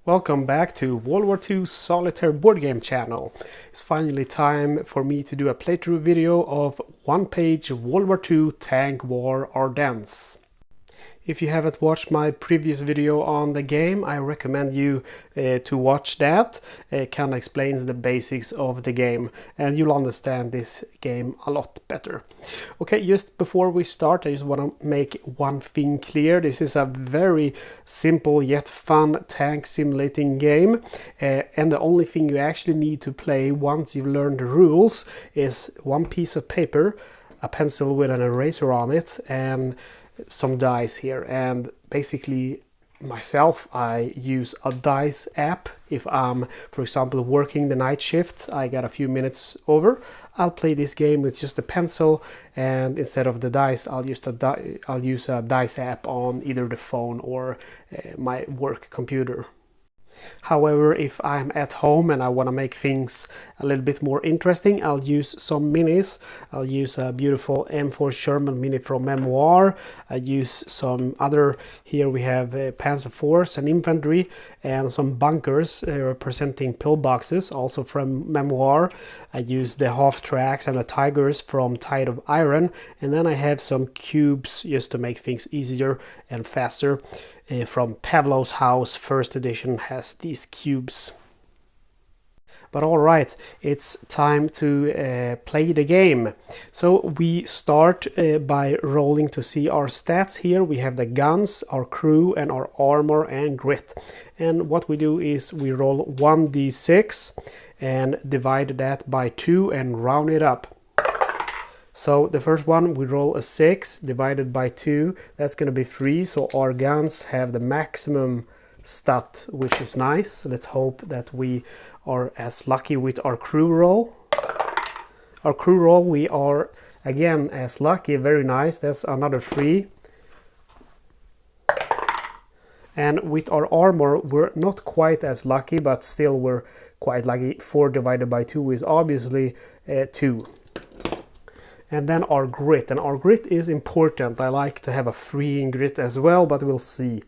Welcome back to World War II Solitaire board game channel. It's finally time for me to do a playthrough video of one-page World War II Tank War Ardennes. If you haven't watched my previous video on the game, I recommend you to watch that. It kind of explains the basics of the game and you'll understand this game a lot better. Okay, just before we start, I just want to make one thing clear. This is a very simple yet fun tank simulating game, and the only thing you actually need to play once you've learned the rules is one piece of paper, a pencil with an eraser on it, and some dice here. And basically myself, I use a dice app. If I'm, for example, working the night shift, I got a few minutes over, I'll play this game with just a pencil, and instead of the dice, I'll use a dice app on either the phone or my work computer. However, if I'm at home and I want to make things a little bit more interesting, I'll use some minis. I'll use a beautiful M4 Sherman mini from Memoir. I use some other, here we have Panzer Force and Infantry, and some bunkers representing pillboxes, also from Memoir. I use the half tracks and the Tigers from Tide of Iron, and then I have some cubes just to make things easier and faster. From Pavlov's House, first edition has these cubes. But alright, it's time to play the game. So we start by rolling to see our stats here. We have the guns, our crew, and our armor and grit. And what we do is we roll 1d6 and divide that by 2 and round it up. So the first one, we roll a 6 divided by 2, that's going to be 3, so our guns have the maximum stat, which is nice. Let's hope that we are as lucky with our crew roll. Our crew roll, we are again as lucky, very nice, that's another 3. And with our armor, we're not quite as lucky, but still we're quite lucky. 4 divided by 2 is obviously 2. And then our grit, and our grit is important. I like to have a 3 in grit as well, but we'll see.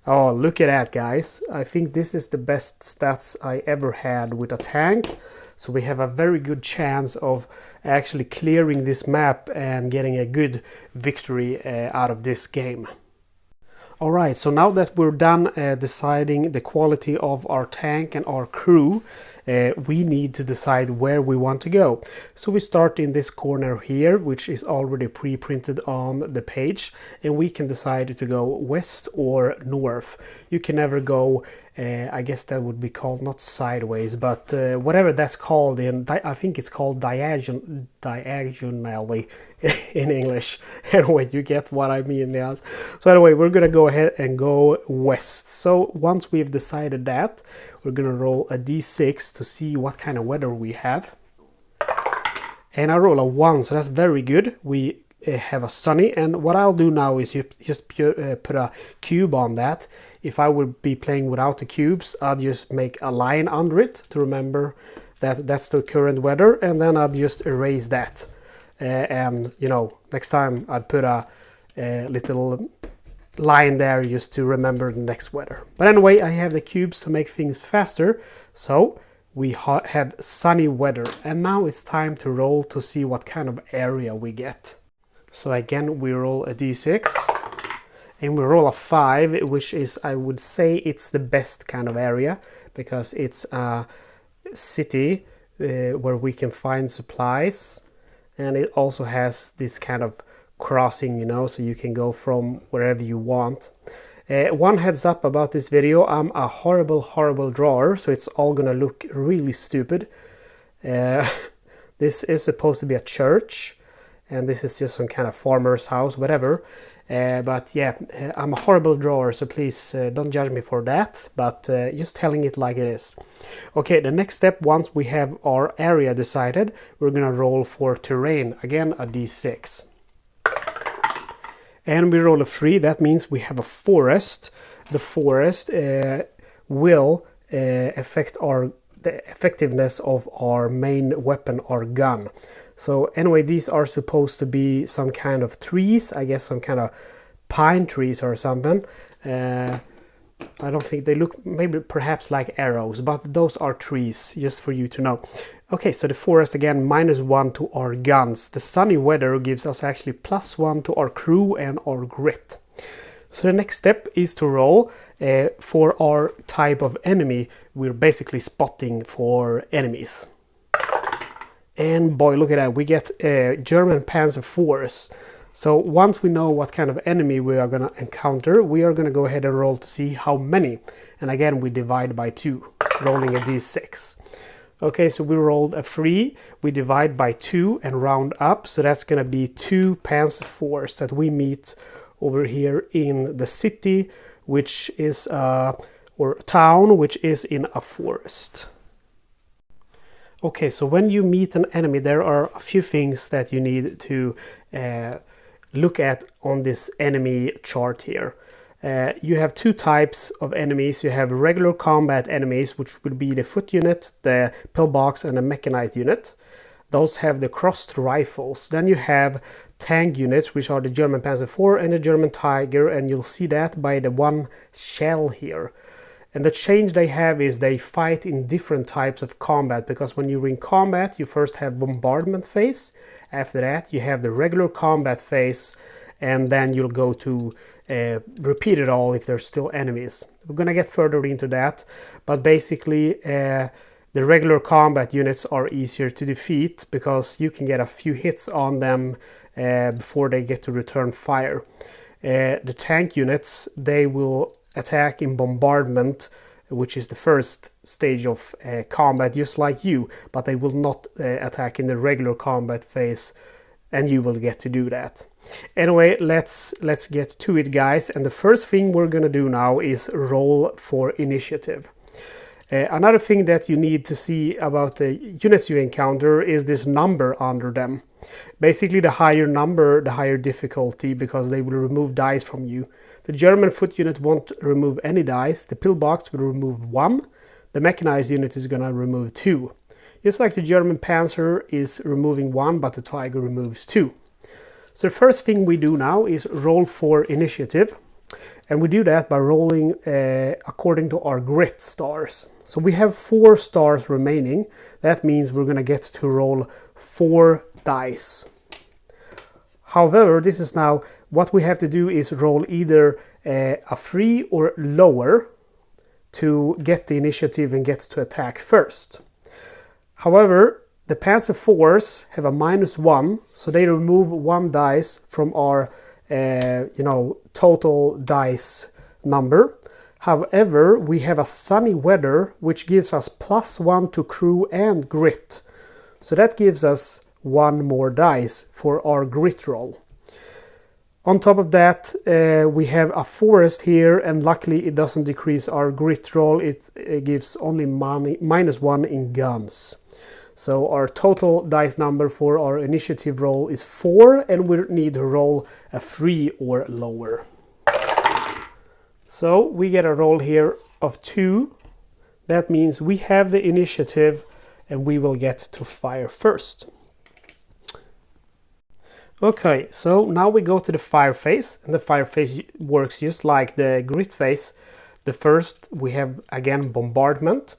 Oh, look at that, guys. I think this is the best stats I ever had with a tank. So we have a very good chance of actually clearing this map and getting a good victory out of this game. Alright, so now that we're done deciding the quality of our tank and our crew, we need to decide where we want to go. So we start in this corner here, which is already pre-printed on the page, and we can decide to go west or north. You can never go, I guess that would be called not sideways, but whatever that's called I think it's called diagonally in English. Anyway, you get what I mean, yes. So anyway, we're gonna go ahead and go west. So once we've decided that, we're gonna roll a d6 to see what kind of weather we have. And I roll a 1, so that's very good. We have a sunny, and what I'll do now is just put a cube on that. If I would be playing without the cubes, I'll just make a line under it to remember that that's the current weather, and then I'll just erase that. And you know, next time I'd put a little line there just to remember the next weather. But anyway, I have the cubes to make things faster, so we have sunny weather, and now it's time to roll to see what kind of area we get. So again, we roll a d6 and we roll a 5, which is, I would say, it's the best kind of area because it's a city where we can find supplies, and it also has this kind of crossing, you know, so you can go from wherever you want. One heads up about this video, I'm a horrible drawer, so it's all gonna look really stupid. This is supposed to be a church, and this is just some kind of farmer's house, whatever. But yeah, I'm a horrible drawer, so please don't judge me for that, but just telling it like it is. Okay, the next step, once we have our area decided, we're gonna roll for terrain, again a d6. And we roll a 3, that means we have a forest. The forest will affect the effectiveness of our main weapon, our gun. So anyway, these are supposed to be some kind of trees, I guess some kind of pine trees or something. I don't think they look, maybe perhaps like arrows, but those are trees, just for you to know. Okay, so the forest again, -1 to our guns. The sunny weather gives us actually +1 to our crew and our grit. So the next step is to roll for our type of enemy. We're basically spotting for enemies. And boy, look at that, we get German Panzer IVs. So once we know what kind of enemy we are going to encounter, we are going to go ahead and roll to see how many. And again, we divide by 2, rolling a d6. Okay, so we rolled a 3, we divide by 2 and round up. So that's going to be 2 Panzer IVs that we meet over here in the city, which is, or town, which is in a forest. Okay, so when you meet an enemy, there are a few things that you need to look at on this enemy chart here. You have 2 types of enemies. You have regular combat enemies, which would be the foot unit, the pillbox, and the mechanized unit. Those have the crossed rifles. Then you have tank units, which are the German Panzer IV and the German Tiger, and you'll see that by the 1 shell here. And the change they have is they fight in different types of combat, because when you're in combat, you first have Bombardment Phase. After that, you have the regular combat phase, and then you'll go to repeat it all if there's still enemies. We're going to get further into that, but basically the regular combat units are easier to defeat because you can get a few hits on them before they get to return fire. The tank units, they will attack in bombardment, which is the first stage of combat, just like you, but they will not attack in the regular combat phase, and you will get to do that. Anyway, let's get to it, guys, and the first thing we're gonna do now is roll for initiative. Another thing that you need to see about the units you encounter is this number under them. Basically, the higher number, the higher difficulty, because they will remove dice from you. The German foot unit won't remove any dice. The pillbox will remove 1. The mechanized unit is going to remove 2. Just like the German Panzer is removing 1, but the Tiger removes 2. So the first thing we do now is roll for initiative. And we do that by rolling according to our grit stars. So we have 4 stars remaining. That means we're going to get to roll 4 dice. However, this is now what we have to do is roll either a 3 or lower to get the initiative and get to attack first. However, the Panzer IVs have a -1, so they remove 1 dice from our total dice number. However, we have a sunny weather, which gives us +1 to crew and grit. So that gives us 1 more dice for our grit roll. On top of that, we have a forest here, and luckily it doesn't decrease our grit roll. It gives only -1 in guns. So our total dice number for our initiative roll is 4, and we need to roll a 3 or lower. So we get a roll here of 2. That means we have the initiative and we will get to fire first. Okay, so now we go to the fire phase, and the fire phase works just like the grit phase. The first we have again bombardment.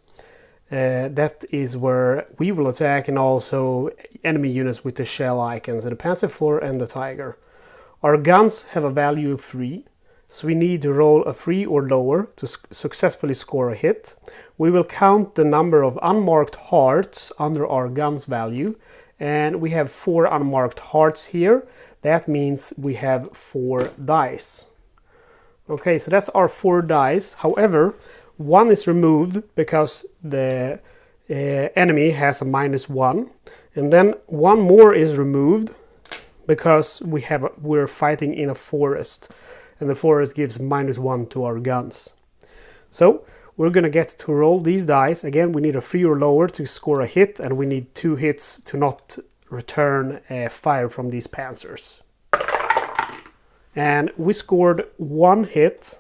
That is where we will attack, and also enemy units with the shell icons, the Panzer IV and the Tiger. Our guns have a value of 3, so we need to roll a 3 or lower to successfully score a hit. We will count the number of unmarked hearts under our guns value, and we have 4 unmarked hearts here. That means we have 4 dice. Okay, so that's our 4 dice. However, 1 is removed because the enemy has a -1, and then 1 more is removed because we're fighting in a forest, and the forest gives -1 to our guns. So we're gonna get to roll these dice. Again, we need a 3 or lower to score a hit, and we need 2 hits to not return fire from these panzers. And we scored 1 hit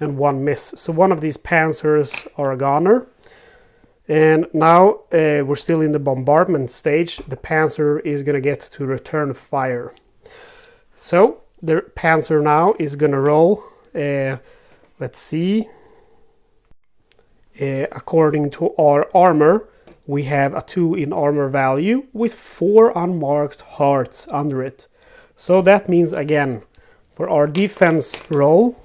and 1 miss. So one of these panzers are a goner. And now we're still in the bombardment stage. The panzer is gonna get to return fire. So the panzer now is gonna roll. Let's see. According to our armor, we have a 2 in armor value with 4 unmarked hearts under it. So that means, again, for our defense roll,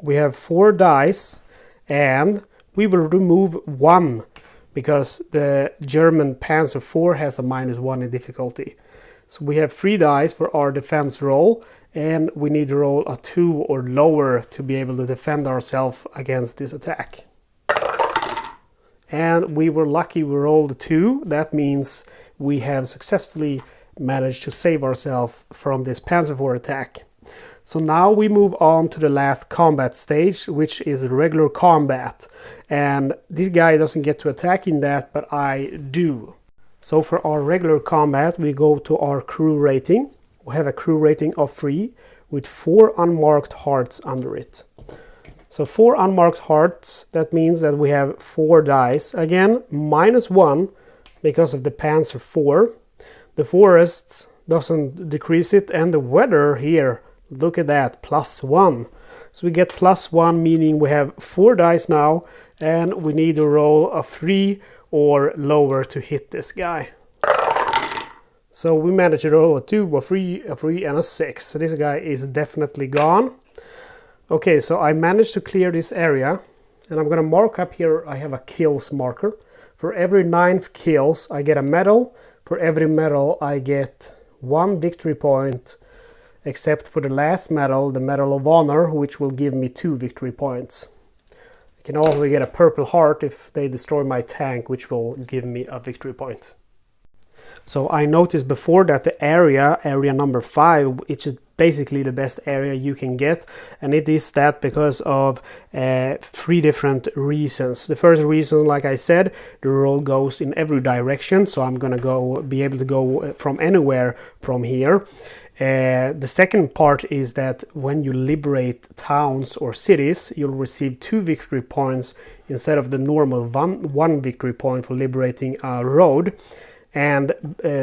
we have 4 dice, and we will remove 1 because the German Panzer IV has a -1 in difficulty. So we have 3 dice for our defense roll, and we need to roll a 2 or lower to be able to defend ourselves against this attack. And we were lucky we rolled a 2. That means we have successfully managed to save ourselves from this Panzer IV attack. So now we move on to the last combat stage, which is regular combat. And this guy doesn't get to attack in that, but I do. So for our regular combat, we go to our crew rating. We have a crew rating of 3 with 4 unmarked hearts under it. So 4 unmarked hearts, that means that we have 4 dice. Again, -1 because of the Panzer IV. The forest doesn't decrease it, and the weather here, look at that, +1. So we get +1, meaning we have 4 dice now, and we need to roll a 3 or lower to hit this guy. So we managed to roll a 2, a 3, and a 6. So this guy is definitely gone. Okay, so I managed to clear this area, and I'm going to mark up here. I have a kills marker. For every 9 kills, I get a medal. For every medal, I get 1 victory point, except for the last medal, the Medal of Honor, which will give me 2 victory points. I can also get a purple heart if they destroy my tank, which will give me a victory point. So I noticed before that the area number 5, which is basically the best area you can get, and it is that because of 3 different reasons. The first reason, like I said, the roll goes in every direction, so I'm gonna be able to go from anywhere from here. The second part is that when you liberate towns or cities, you'll receive 2 victory points instead of the normal 1 victory point for liberating a road. And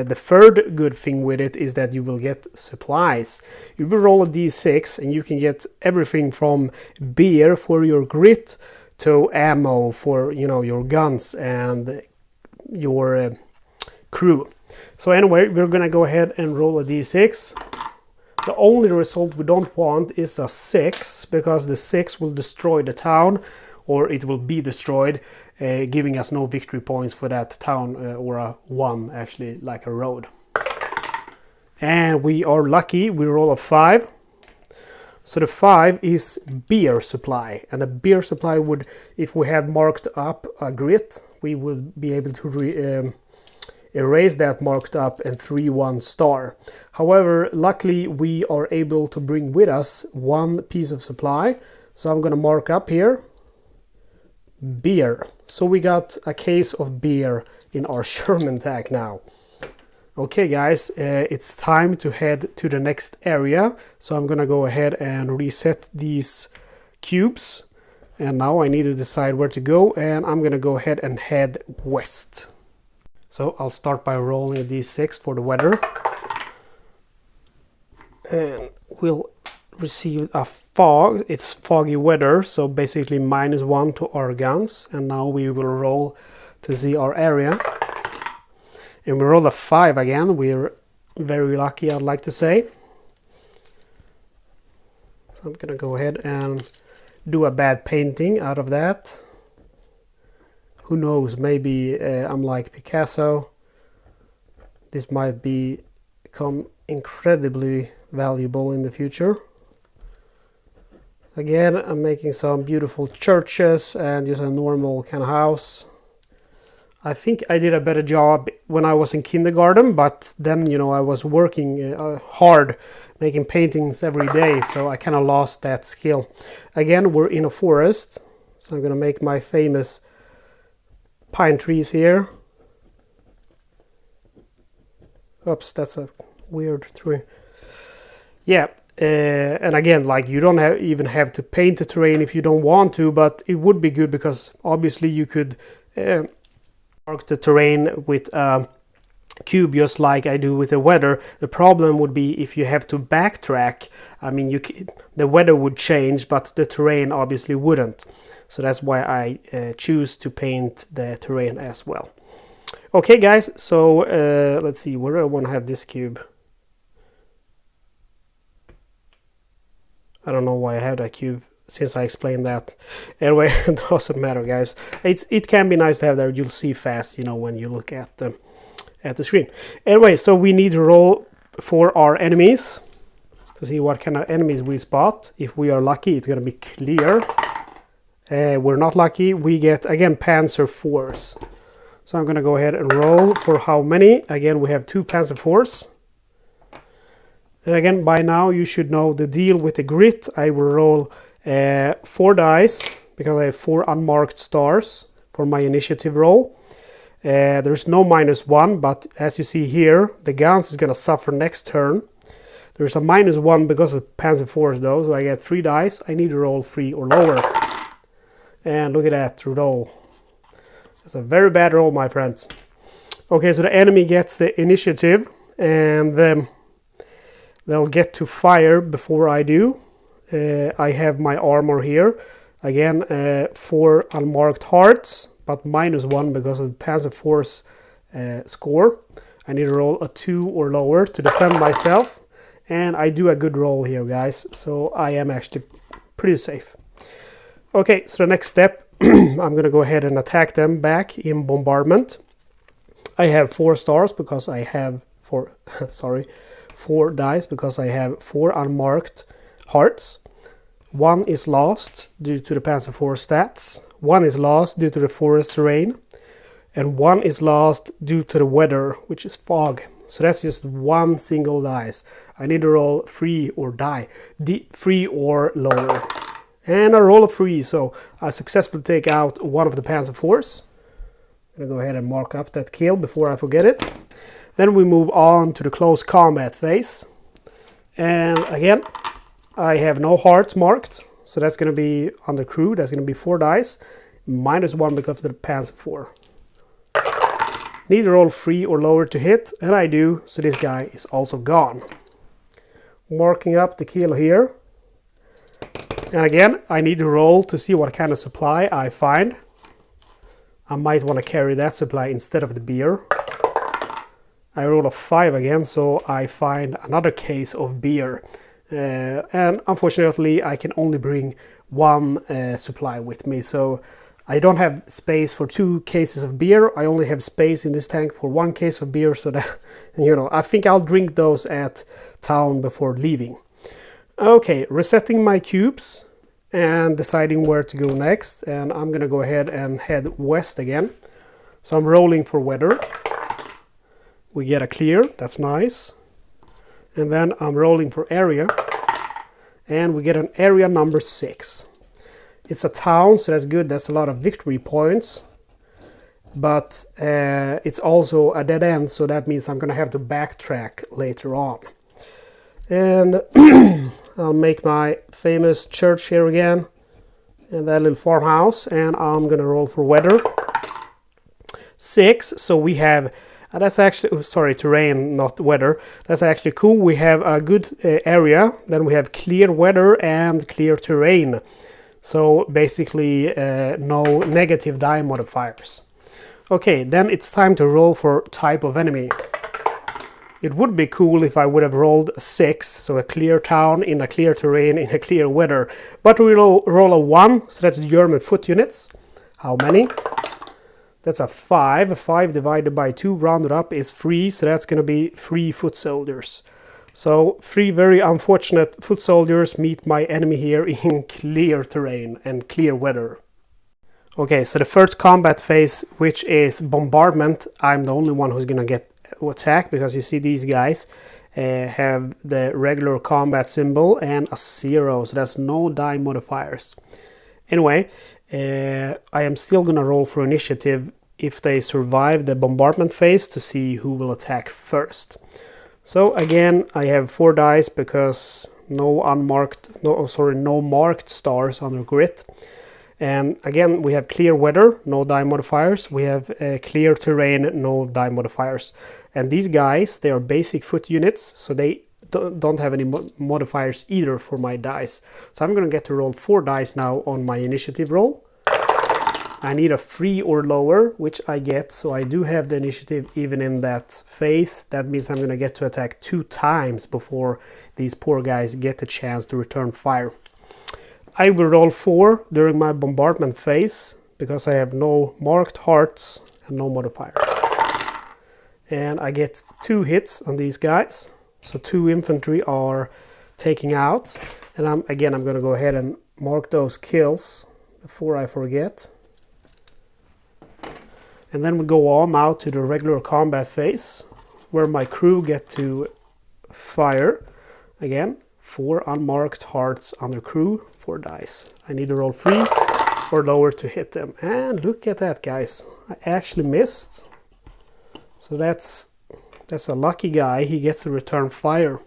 the third good thing with it is that you will get supplies. You will roll a d6 and you can get everything from beer for your grit to ammo for, you know, your guns and your crew. So anyway, we're gonna go ahead and roll a d6. The only result we don't want is a 6, because the 6 will destroy the town, or it will be destroyed, giving us no victory points for that town, or a 1 actually, like a road. And we are lucky, we roll a 5. So the 5 is beer supply, and a beer supply would, if we had marked up a grit, we would be able to erase that marked up and 3-1 star. However, luckily we are able to bring with us 1 piece of supply, so I'm gonna mark up here beer. So we got a case of beer in our Sherman tank now. Okay guys, it's time to head to the next area, so I'm gonna go ahead and reset these cubes, and now I need to decide where to go, and I'm gonna go ahead and head west. So I'll start by rolling a d6 for the weather, and we'll receive a fog. It's foggy weather, so basically -1 to our guns. And now we will roll to see our area, and we roll a 5 again. We're very lucky, I'd like to say. So I'm gonna go ahead and do a bad painting out of that. Who knows, maybe I'm like Picasso. This might become incredibly valuable in the future. Again, I'm making some beautiful churches and just a normal kind of house. I think I did a better job when I was in kindergarten, but then, you know, I was working hard, making paintings every day, so I kind of lost that skill. Again, we're in a forest, so I'm gonna make my famous pine trees here. Oops, that's a weird tree. Yeah, and again, like, you don't even have to paint the terrain if you don't want to, but it would be good because obviously you could mark the terrain with cube just like I do with the weather. The problem would be if you have to backtrack. I mean, the weather would change, but the terrain obviously wouldn't. So that's why I choose to paint the terrain as well. Okay guys, so let's see, where do I want to have this cube? I don't know why I have that cube since I explained that. Anyway, it doesn't matter guys. It can be nice to have there. You'll see fast, you know, when you look at the screen. Anyway, so we need to roll for our enemies to see what kind of enemies we spot. If we are lucky, it's going to be clear. We're not lucky, we get again Panzer IVs. So I'm going to go ahead and roll for how many. Again, we have 2 Panzer IVs. And again, by now you should know the deal with the grit. I will roll 4 dice because I have 4 unmarked stars for my initiative roll. There's no -1, but as you see here, the guns is going to suffer next turn. There's a -1 because of Panzer IVs though, so I get 3 dice. I need to roll 3 or lower. And look at that roll. It's a very bad roll, my friends. Okay, so the enemy gets the initiative, and they'll get to fire before I do. I have my armor here. Again, 4 unmarked hearts, but -1 because of the Panzer IV's score. I need to roll a 2 or lower to defend myself. And I do a good roll here, guys. So I am actually pretty safe. Okay, so the next step, I'm going to go ahead and attack them back in bombardment. I have 4 stars because I have 4 dice because I have 4 unmarked hearts. 1 is lost due to the Panzer IV stats. 1 is lost due to the forest terrain. And 1 is lost due to the weather, which is fog. So that's just 1 single dice. I need to roll 3 or die. 3 or lower. And I roll a 3, so I successfully take out 1 of the Panzer IVs. I'm going to go ahead and mark up that kill before I forget it. Then we move on to the close combat phase. And again, I have no hearts marked, so that's going to be on the crew. That's going to be 4 dice, -1 because of the Panzer IV. Need to roll 3 or lower to hit, and I do, so this guy is also gone. Marking up the kill here. And again, I need to roll to see what kind of supply I find. I might want to carry that supply instead of the beer. I roll a 5 again, so I find another case of beer. And unfortunately, I can only bring 1 supply with me. So I don't have space for 2 cases of beer. I only have space in this tank for 1 case of beer. So that, you know, I think I'll drink those at town before leaving. Okay, resetting my cubes and deciding where to go next. And I'm going to go ahead and head west again. So I'm rolling for weather. We get a clear, that's nice. And then I'm rolling for area. And we get an area number 6. It's a town, so that's good. That's a lot of victory points. But it's also a dead end, so that means I'm going to have to backtrack later on. And I'll make my famous church here again. And that little farmhouse. And I'm going to roll for weather. 6, so we have... that's actually, terrain, not weather. That's actually cool. We have a good area. Then we have clear weather and clear terrain. So basically no negative die modifiers. Okay, then it's time to roll for type of enemy. It would be cool if I would have rolled a 6, so a clear town in a clear terrain in a clear weather. But we roll a 1, so that's German foot units. How many? That's a 5. 5 divided by 2 rounded up is 3, so that's going to be 3 foot soldiers. So 3 very unfortunate foot soldiers meet my enemy here in clear terrain and clear weather. Okay, so the first combat phase, which is bombardment, I'm the only one who's going to get attacked because you see these guys have the regular combat symbol and a 0, so that's no die modifiers. Anyway, I am still going to roll for initiative if they survive the bombardment phase to see who will attack first. So again, I have 4 dice because no marked stars on the grid. And again, we have clear weather, no die modifiers. We have clear terrain, no die modifiers. And these guys, they are basic foot units, so they don't have any modifiers either for my dice. So I'm going to get to roll 4 dice now on my initiative roll. I need a 3 or lower, which I get, so I do have the initiative even in that phase. That means I'm going to get to attack 2 times before these poor guys get a chance to return fire. I will roll 4 during my bombardment phase because I have no marked hearts and no modifiers. And I get 2 hits on these guys, so 2 infantry are taking out. And I'm going to go ahead and mark those kills before I forget. And then we go on now to the regular combat phase, where my crew get to fire. Again, 4 unmarked hearts on the crew, 4 dice. I need to roll 3 or lower to hit them. And look at that, guys. I actually missed. So that's a lucky guy. He gets to return fire.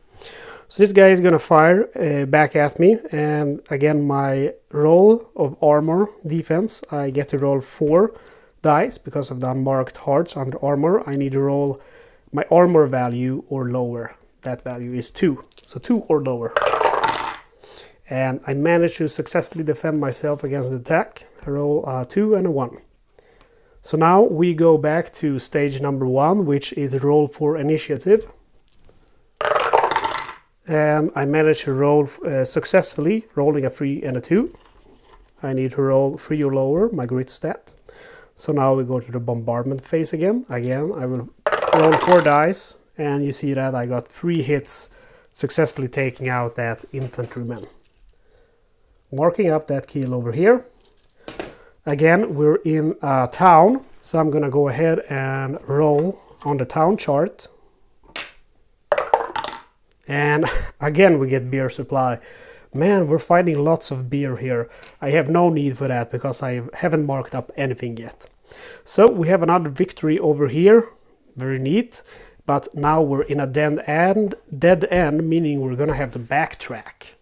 So this guy is going to fire back at me. And again, my roll of armor defense, I get to roll 4 dice because of the unmarked hearts under armor. I need to roll my armor value or lower. That value is 2, so 2 or lower. And I managed to successfully defend myself against the attack. I roll a 2 and a 1. So now we go back to stage number 1, which is roll for initiative. And I managed to roll successfully, rolling a 3 and a 2. I need to roll 3 or lower, my grit stat. So now we go to the bombardment phase again. Again, I will roll 4 dice, and you see that I got 3 hits, successfully taking out that infantryman. Marking up that kill over here. Again, we're in a town, so I'm gonna go ahead and roll on the town chart. And again, we get beer supply. Man, we're finding lots of beer here. I have no need for that because I haven't marked up anything yet. So we have another victory over here. Very neat. But now we're in a dead end, meaning we're gonna have to backtrack.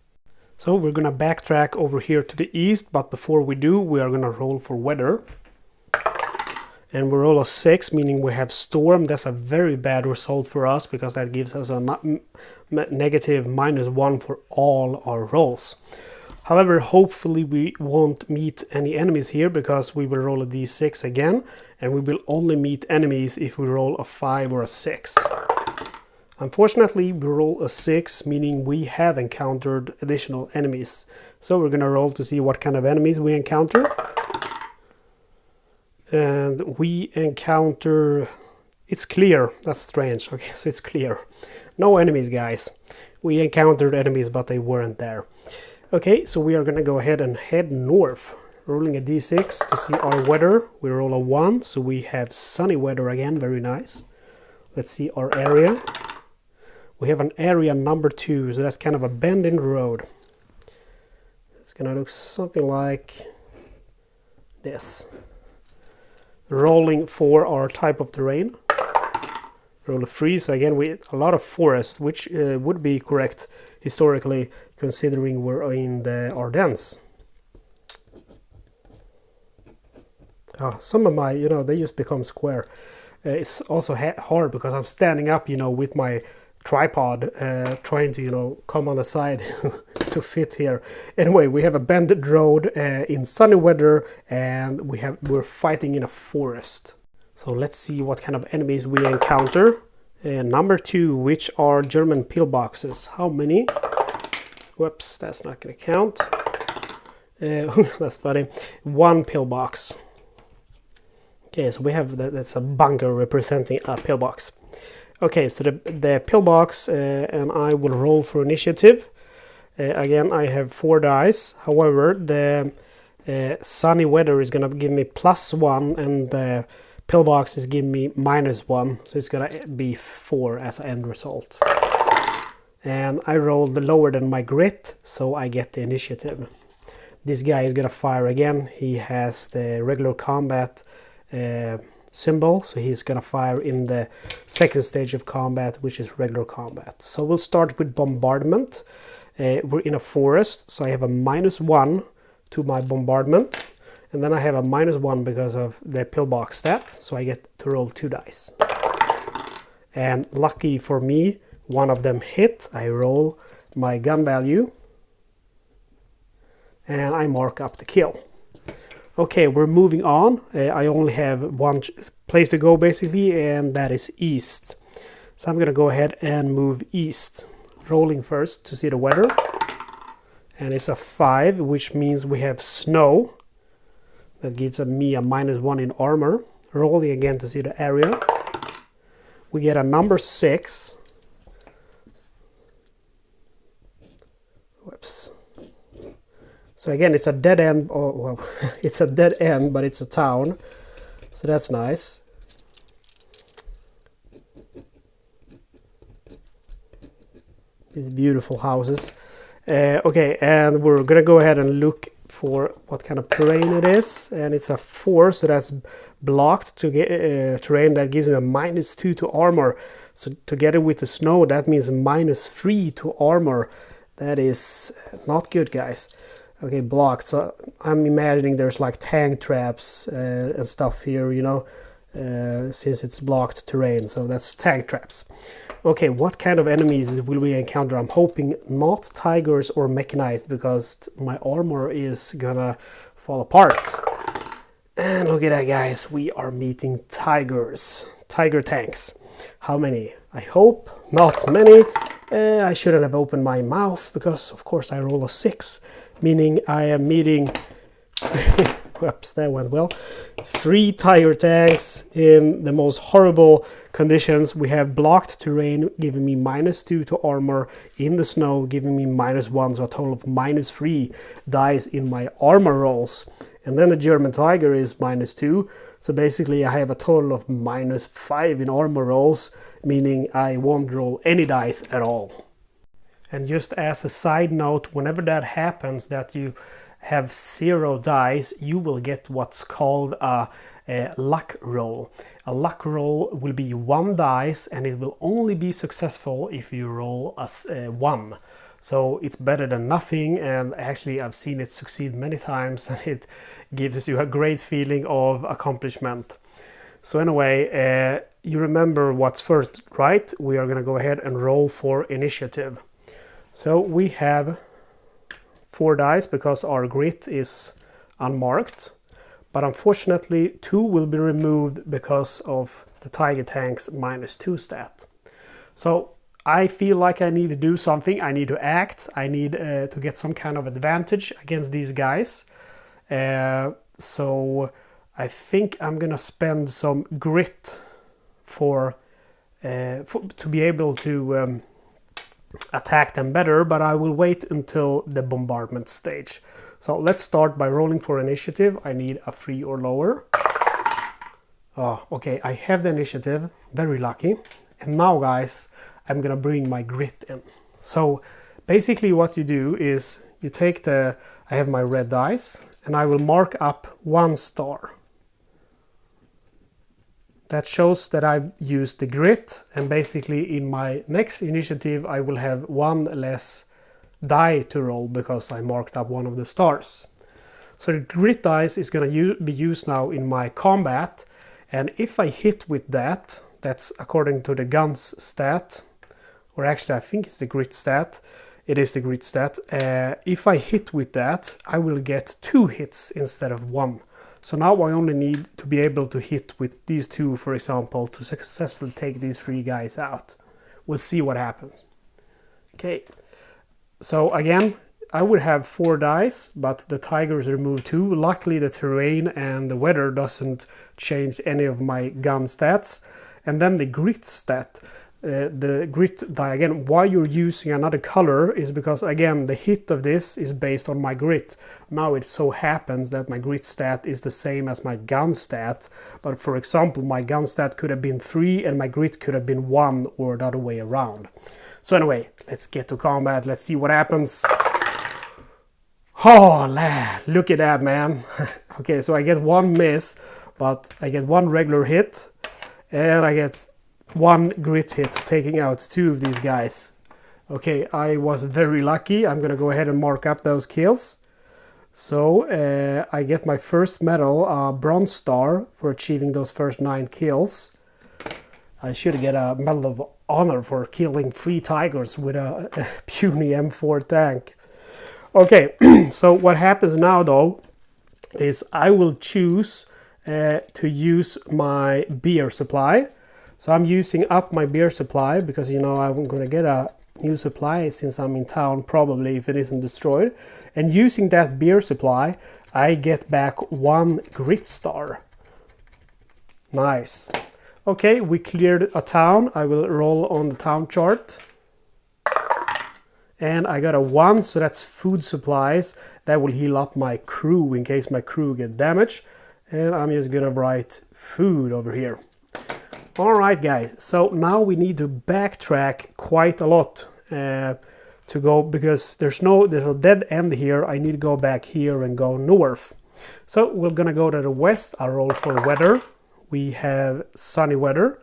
So we're gonna backtrack over here to the east, but before we do, we are gonna roll for weather. And we roll a 6, meaning we have storm. That's a very bad result for us because that gives us a negative -1 for all our rolls. However, hopefully we won't meet any enemies here because we will roll a d6 again, and we will only meet enemies if we roll a 5 or a 6. Unfortunately, we roll a 6, meaning we have encountered additional enemies. So we're gonna roll to see what kind of enemies we encounter. And we encounter... It's clear. That's strange. Okay, so it's clear. No enemies, guys. We encountered enemies, but they weren't there. Okay, so we are going to go ahead and head north. Rolling a d6 to see our weather. We roll a 1, so we have sunny weather again. Very nice. Let's see our area. We have an area number 2, so that's kind of a bend in the road. It's going to look something like this. Rolling for our type of terrain. Roll a 3, so again we a lot of forest, which would be correct historically considering we're in the Ardennes. Some of my, they just become square. It's also hard because I'm standing up, with my tripod, trying to, come on the side to fit here. Anyway, we have a bended road in sunny weather, and we're fighting in a forest. So let's see what kind of enemies we encounter. Number 2, which are German pillboxes. How many? Whoops, that's not going to count. That's funny. 1 pillbox. Okay, so we have that's a bunker representing a pillbox. Okay, so the pillbox, and I will roll for initiative. Again, I have 4 dice. However, the sunny weather is going to give me +1, and the pillbox is giving me -1, so it's going to be 4 as an end result. And I rolled lower than my grit, so I get the initiative. This guy is going to fire again. He has the regular combat symbol, so he's going to fire in the second stage of combat, which is regular combat. So we'll start with bombardment. We're in a forest, so I have a -1 to my bombardment. And then I have a -1 because of the pillbox stat, so I get to roll 2 dice. And lucky for me, one of them hit. I roll my gun value, and I mark up the kill. Okay, we're moving on. I only have one place to go basically, and that is east. So I'm gonna go ahead and move east. Rolling first to see the weather. And it's a 5, which means we have snow. That gives me a -1 in armor. Rolling again to see the area. We get a number 6. Whoops. So again, it's a dead end. Oh, well, it's a dead end, but it's a town. So that's nice. These beautiful houses. Okay, and we're gonna go ahead and look for what kind of terrain it is, and it's a 4, so that's blocked to get terrain that gives me a -2 to armor. So together with the snow, that means -3 to armor. That is not good, guys. Okay, blocked. So I'm imagining there's like tank traps and stuff here, you know, since it's blocked terrain. So that's tank traps. Okay, what kind of enemies will we encounter? I'm hoping not tigers or mechanized, because my armor is gonna fall apart. And look at that, guys. We are meeting tigers. Tiger tanks. How many? I hope not many. I shouldn't have opened my mouth, because of course I roll a 6, meaning I am meeting whoops, that went well. 3 tiger tanks in the most horrible conditions. We have blocked terrain giving me -2 to armor, in the snow giving me -1, so a total of -3 dice in my armor rolls. And then the German tiger is -2, so basically I have a total of -5 in armor rolls, meaning I won't roll any dice at all. And just as a side note, whenever that happens, that you have 0 dice, you will get what's called a luck roll. A luck roll will be 1 dice, and it will only be successful if you roll a 1. So it's better than nothing, and actually I've seen it succeed many times, and it gives you a great feeling of accomplishment. So anyway, you remember what's first, right? We are going to go ahead and roll for initiative. So we have 4 dice because our grit is unmarked, but unfortunately 2 will be removed because of the tiger tank's -2 stat. So I feel like I need to do something. I need to act. I need to get some kind of advantage against these guys. So I think I'm gonna spend some grit to be able to attack them better, but I will wait until the bombardment stage. So let's start by rolling for initiative. I need a 3 or lower. Oh, okay, I have the initiative, very lucky. And now, guys, I'm gonna bring my grit in. So basically what you do is you take I have my red dice, and I will mark up 1 star. That shows that I've used the grit, and basically in my next initiative I will have 1 less die to roll because I marked up 1 of the stars. So the grit dice is going to be used now in my combat, and if I hit with that, that's according to the guns stat, or actually I think it's the grit stat. It is the grit stat. If I hit with that, I will get 2 hits instead of 1. So now I only need to be able to hit with these 2, for example, to successfully take these 3 guys out. We'll see what happens. Okay, so again, I would have 4 dice, but the tigers remove 2. Luckily the terrain and the weather doesn't change any of my gun stats. And then the grit stat. The grit die, again, why you're using another color is because, again, the hit of this is based on my grit. Now it so happens that my grit stat is the same as my gun stat, but for example my gun stat could have been 3 and my grit could have been 1, or the other way around. So anyway, let's get to combat. Let's see what happens. Oh lad, look at that, man. Okay, so I get 1 miss, but I get 1 regular hit, and I get 1 grit hit, taking out 2 of these guys. Okay, I was very lucky. I'm gonna go ahead and mark up those kills. So I get my first medal, Bronze Star, for achieving those first 9 kills. I should get a Medal of Honor for killing 3 tigers with a puny M4 tank. Okay, so what happens now though is I will choose to use my beer supply. So I'm using up my beer supply because, you know, I'm going to get a new supply since I'm in town, probably, if it isn't destroyed. And using that beer supply, I get back 1 grit star. Nice. Okay, we cleared a town. I will roll on the town chart. And I got a 1, so that's food supplies. That will heal up my crew in case my crew get damaged. And I'm just gonna write food over here. Alright guys, so now we need to backtrack quite a lot to go, because there's a dead end here. I need to go back here and go north. So we're gonna go to the west. I roll for weather. We have sunny weather.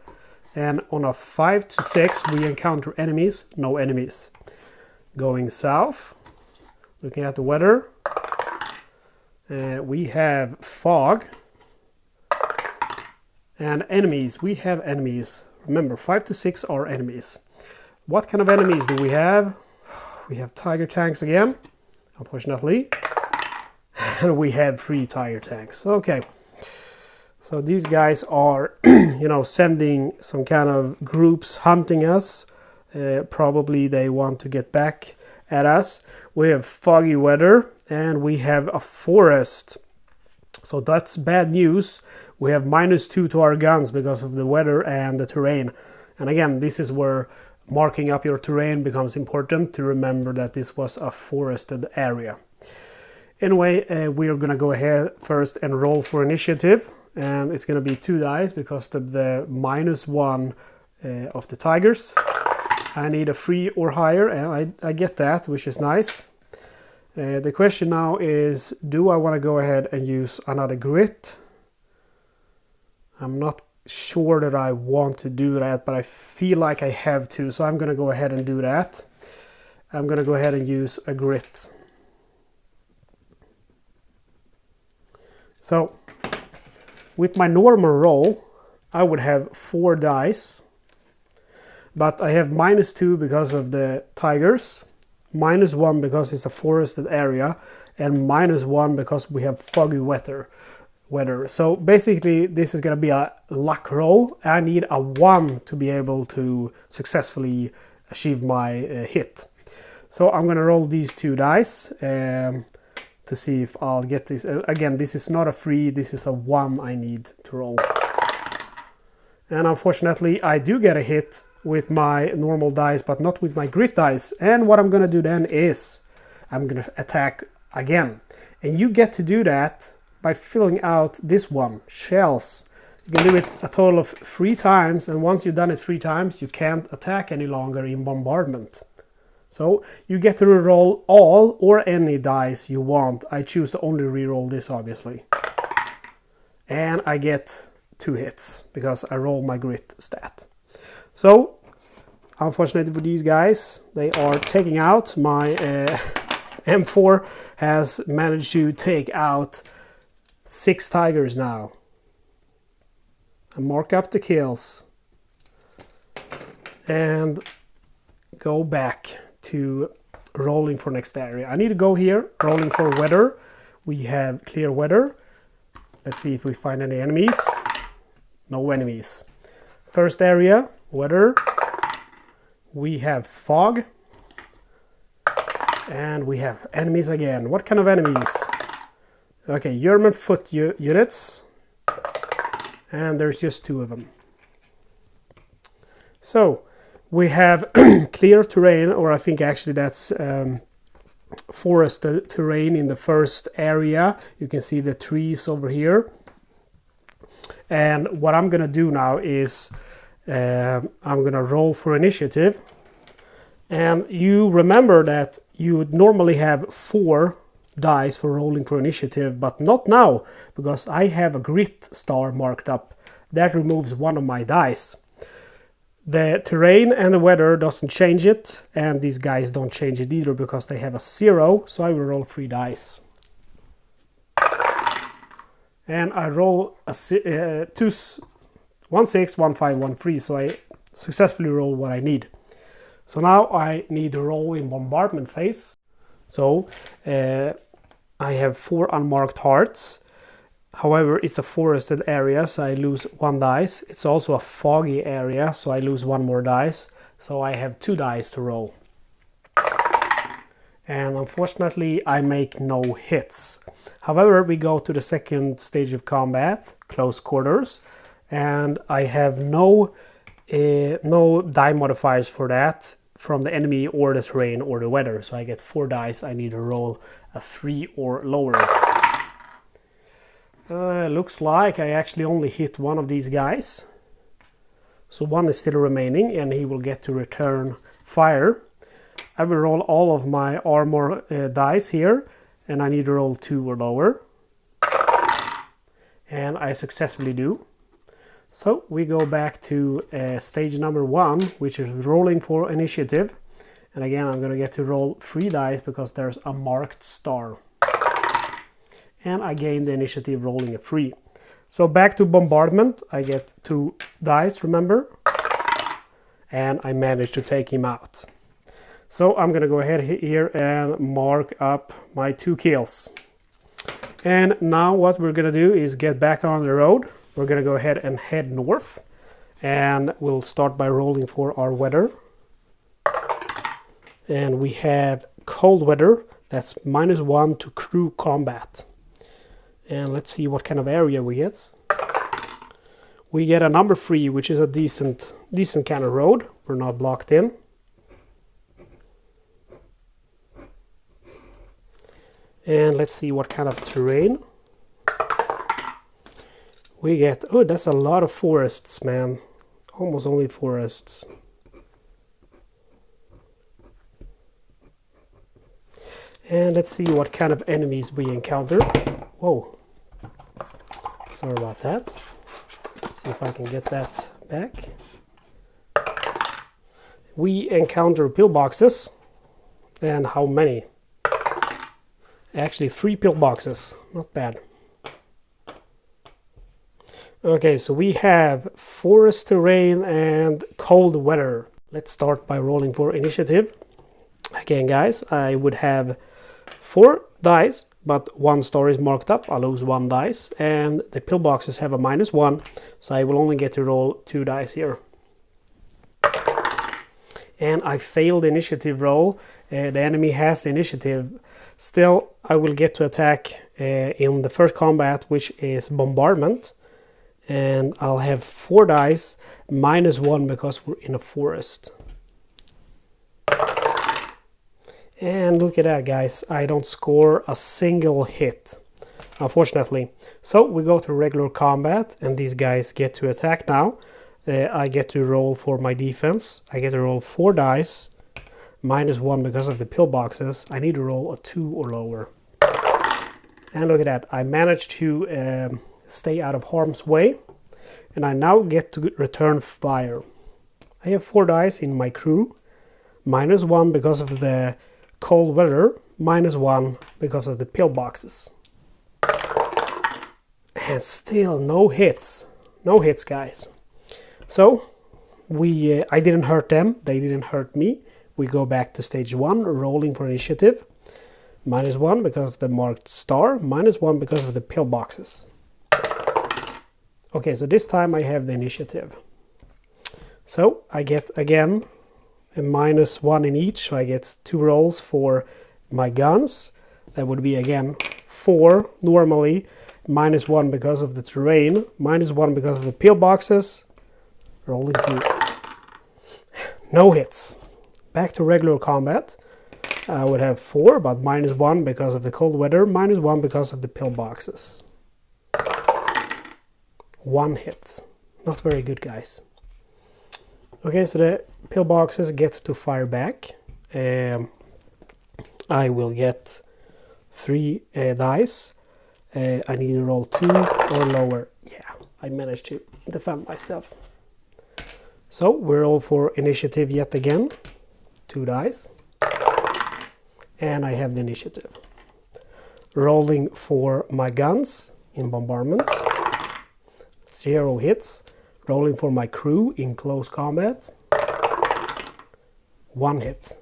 And on a 5 to 6 we encounter enemies. No enemies. Going south, looking at the weather. We have fog. And enemies, we have enemies. Remember, 5 to 6 are enemies. What kind of enemies do we have? We have tiger tanks again, unfortunately. And we have 3 tiger tanks. Okay. So these guys are, you know, sending some kind of groups hunting us. Probably they want to get back at us. We have foggy weather and we have a forest. So that's bad news. We have -2 to our guns because of the weather and the terrain. And again, this is where marking up your terrain becomes important, to remember that this was a forested area. Anyway, we are going to go ahead first and roll for initiative. And it's going to be 2 dice because of the -1 of the tigers. I need a 3 or higher, and I get that, which is nice. The question now is, do I want to go ahead and use another grit? I'm not sure that I want to do that, but I feel like I have to, so I'm going to go ahead and do that. I'm going to go ahead and use a grit. So, with my normal roll, I would have 4 dice, but I have -2 because of the tigers, -1 because it's a forested area, and -1 because we have foggy weather. So basically this is going to be a luck roll. I need a 1 to be able to successfully achieve my hit. So I'm going to roll these 2 dice to see if I'll get this. Again, this is not a 3, this is a 1 I need to roll. And unfortunately I do get a hit with my normal dice, but not with my grit dice. And what I'm going to do then is I'm going to attack again. And you get to do that by filling out this one, shells. You can do it a total of 3 times, and once you've done it 3 times, you can't attack any longer in bombardment. So you get to reroll all or any dice you want. I choose to only reroll this, obviously. And I get 2 hits because I roll my grit stat. So, unfortunately for these guys, they are taking out. My M4 has managed to take out 6 tigers now. I mark up the kills and go back to rolling for next area. I need to go here, rolling for weather. We have clear weather. Let's see if we find any enemies. No enemies. First area, weather. We have fog. And we have enemies again. What kind of enemies? Okay, German foot units. And there's just 2 of them. So, we have clear terrain, or I think actually that's forested terrain in the first area. You can see the trees over here. And what I'm going to do now is I'm going to roll for initiative. And you remember that you would normally have 4 dice for rolling for initiative, but not now, because I have a grit star marked up. That removes 1 of my dice. The terrain and the weather doesn't change it, and these guys don't change it either because they have a 0, so I will roll 3 dice. And I roll a 1 6, 1 5, 1 3, so I successfully roll what I need. So now I need to roll in Bombardment Phase. So I have 4 unmarked hearts. However, it's a forested area, so I lose 1 dice. It's also a foggy area, so I lose 1 more dice. So I have 2 dice to roll. And unfortunately, I make no hits. However, we go to the second stage of combat, close quarters, and I have no die modifiers for that from the enemy or the terrain or the weather. So I get 4 dice. I need to roll a 3 or lower. Looks like I actually only hit one of these guys. So 1 is still remaining and he will get to return fire. I will roll all of my armor dice here, and I need to roll 2 or lower. And I successfully do. So we go back to stage number 1, which is rolling for initiative. And again, I'm going to get to roll 3 dice because there's a marked star. And I gain the initiative rolling a 3. So back to bombardment, I get 2 dice, remember? And I manage to take him out. So I'm going to go ahead here and mark up my 2 kills. And now what we're going to do is get back on the road. We're going to go ahead and head north. And we'll start by rolling for our weather. And we have cold weather. That's -1 to crew combat. And let's see what kind of area we get. We get a number 3, which is a decent kind of road. We're not blocked in. And let's see what kind of terrain. We get, oh, that's a lot of forests, man. Almost only forests. And let's see what kind of enemies we encounter. Whoa. Sorry about that. Let's see if I can get that back. We encounter pillboxes. And how many? Actually 3 pillboxes. Not bad. Okay, so we have forest terrain and cold weather. Let's start by rolling for initiative. Again, guys, I would have 4 dice, but 1 star is marked up. I lose 1 dice, and the pillboxes have a -1, so I will only get to roll 2 dice here. And I failed the initiative roll. The enemy has initiative. Still, I will get to attack in the first combat, which is bombardment. And I'll have 4 dice, -1 because we're in a forest. And look at that, guys. I don't score a single hit, unfortunately. So we go to regular combat, and these guys get to attack now. I get to roll for my defense. I get to roll 4 dice, -1 because of the pillboxes. I need to roll a 2 or lower. And look at that. I managed to stay out of harm's way, and I now get to return fire. I have 4 dice in my crew, -1 because of the cold weather, -1 because of the pillboxes. And still no hits. No hits, guys. So I didn't hurt them, they didn't hurt me. We go back to stage 1, rolling for initiative. -1 because of the marked star, -1 because of the pillboxes. Okay, so this time I have the initiative. So I get again a -1 in each, so I get 2 rolls for my guns. That would be again 4 normally, -1 because of the terrain, -1 because of the pillboxes. Rolling 2. No hits. Back to regular combat. I would have 4, but -1 because of the cold weather, -1 because of the pillboxes. 1 hit. Not very good, guys. Okay, so the pillboxes get to fire back. I will get 3 dice. I need to roll 2 or lower. Yeah, I managed to defend myself. So we're all for initiative yet again. 2 dice. And I have the initiative. Rolling for my guns. in bombardment. 0 hits. Rolling for my crew in close combat. 1 hit.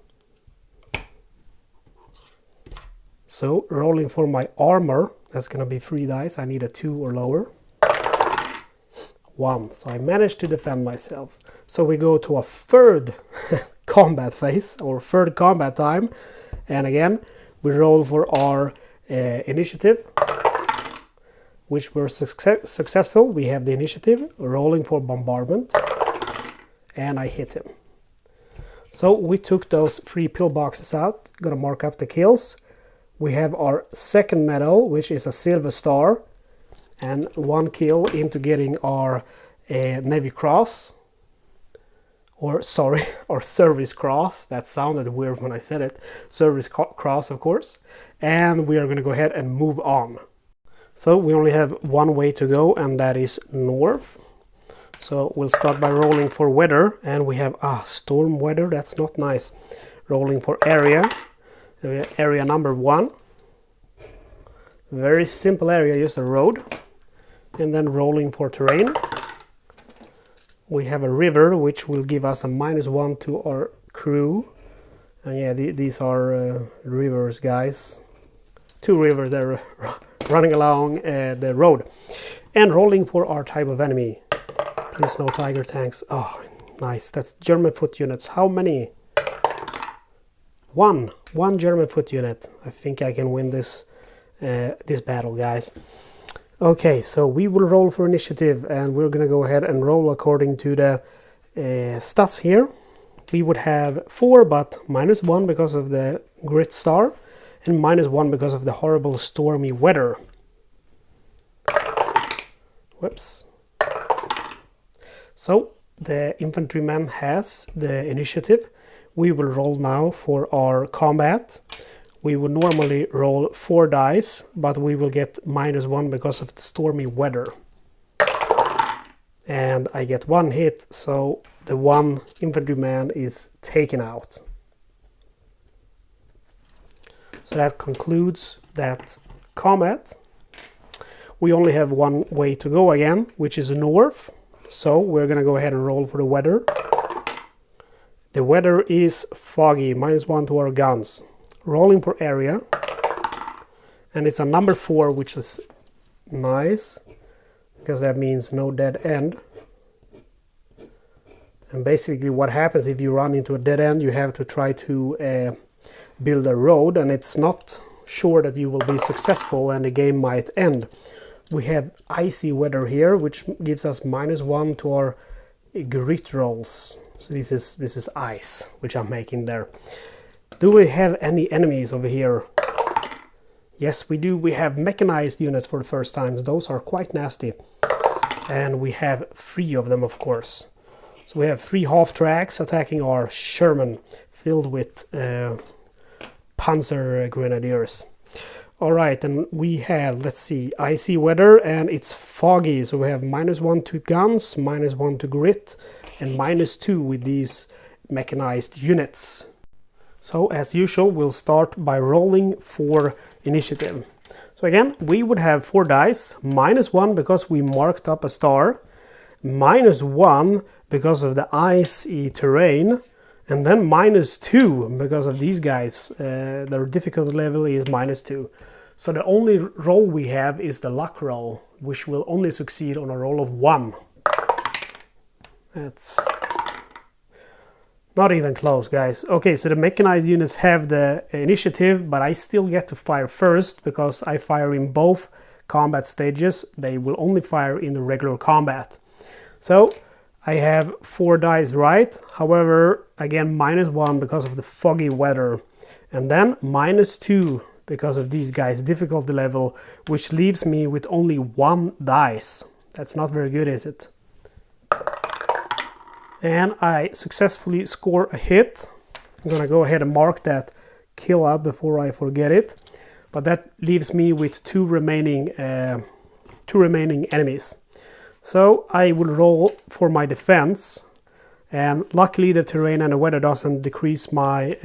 So rolling for my armor, that's going to be 3 dice. I need a 2 or lower. 1. So I managed to defend myself. So we go to a third combat phase, or third combat time. And again, we roll for our initiative, which were successful. We have the initiative, rolling for bombardment, and I hit him. So we took those 3 pillboxes out. Gonna mark up the kills. We have our second medal, which is a silver star, and 1 kill into getting our Navy Cross, or sorry, our Service Cross. That sounded weird when I said it. Service Cross, of course. And we are going to go ahead and move on. So we only have one way to go, and that is north. So we'll start by rolling for weather, and we have storm weather. That's not nice. Rolling for area. Area number 1. Very simple area, just a road. And then rolling for terrain. We have a river, which will give us a -1 to our crew. And yeah, these are rivers, guys. 2 rivers that are running along the road. And rolling for our type of enemy. Please no tiger tanks. Oh, nice. That's German foot units. How many? 1 German foot unit. I think I can win this this battle, guys. Okay, so we will roll for initiative, and we're gonna go ahead and roll according to the stats here. We would have 4, but -1 because of the grit star, and -1 because of the horrible stormy weather. Whoops. So the infantryman has the initiative. We will roll now for our combat. We would normally roll 4 dice, but we will get -1 because of the stormy weather. And I get 1 hit, so the 1 infantryman is taken out. So that concludes that combat. We only have one way to go again, which is north. So we're gonna go ahead and roll for the weather. The weather is foggy, -1 to our guns. Rolling for area, and it's a number 4, which is nice because that means no dead end. And basically what happens if you run into a dead end, you have to try to build a road, and it's not sure that you will be successful and the game might end. We have icy weather here, which gives us -1 to our grit rolls. So this is ice, which I'm making there. Do we have any enemies over here? Yes, we do. We have mechanized units for the first time. Those are quite nasty. And we have 3 of them, of course. So we have 3 half-tracks attacking our Sherman, filled with Panzer Grenadiers. Alright, and we have, let's see, icy weather, and it's foggy. So we have -1 to guns, -1 to grit, and -2 with these mechanized units. So as usual, we'll start by rolling for initiative. So again, we would have 4 dice, -1 because we marked up a star, -1 because of the icy terrain, and then -2 because of these guys. Their difficulty level is -2. So the only roll we have is the luck roll, which will only succeed on a roll of 1. That's not even close, guys. Okay, so the mechanized units have the initiative, but I still get to fire first because I fire in both combat stages. They will only fire in the regular combat. So I have 4 dice right. However, again, -1 because of the foggy weather. And then -2 because of these guys' difficulty level, which leaves me with only 1 dice. That's not very good, is it? And I successfully score a hit. I'm gonna go ahead and mark that kill up before I forget it. But that leaves me with 2 remaining enemies. So I will roll for my defense. And luckily the terrain and the weather doesn't decrease my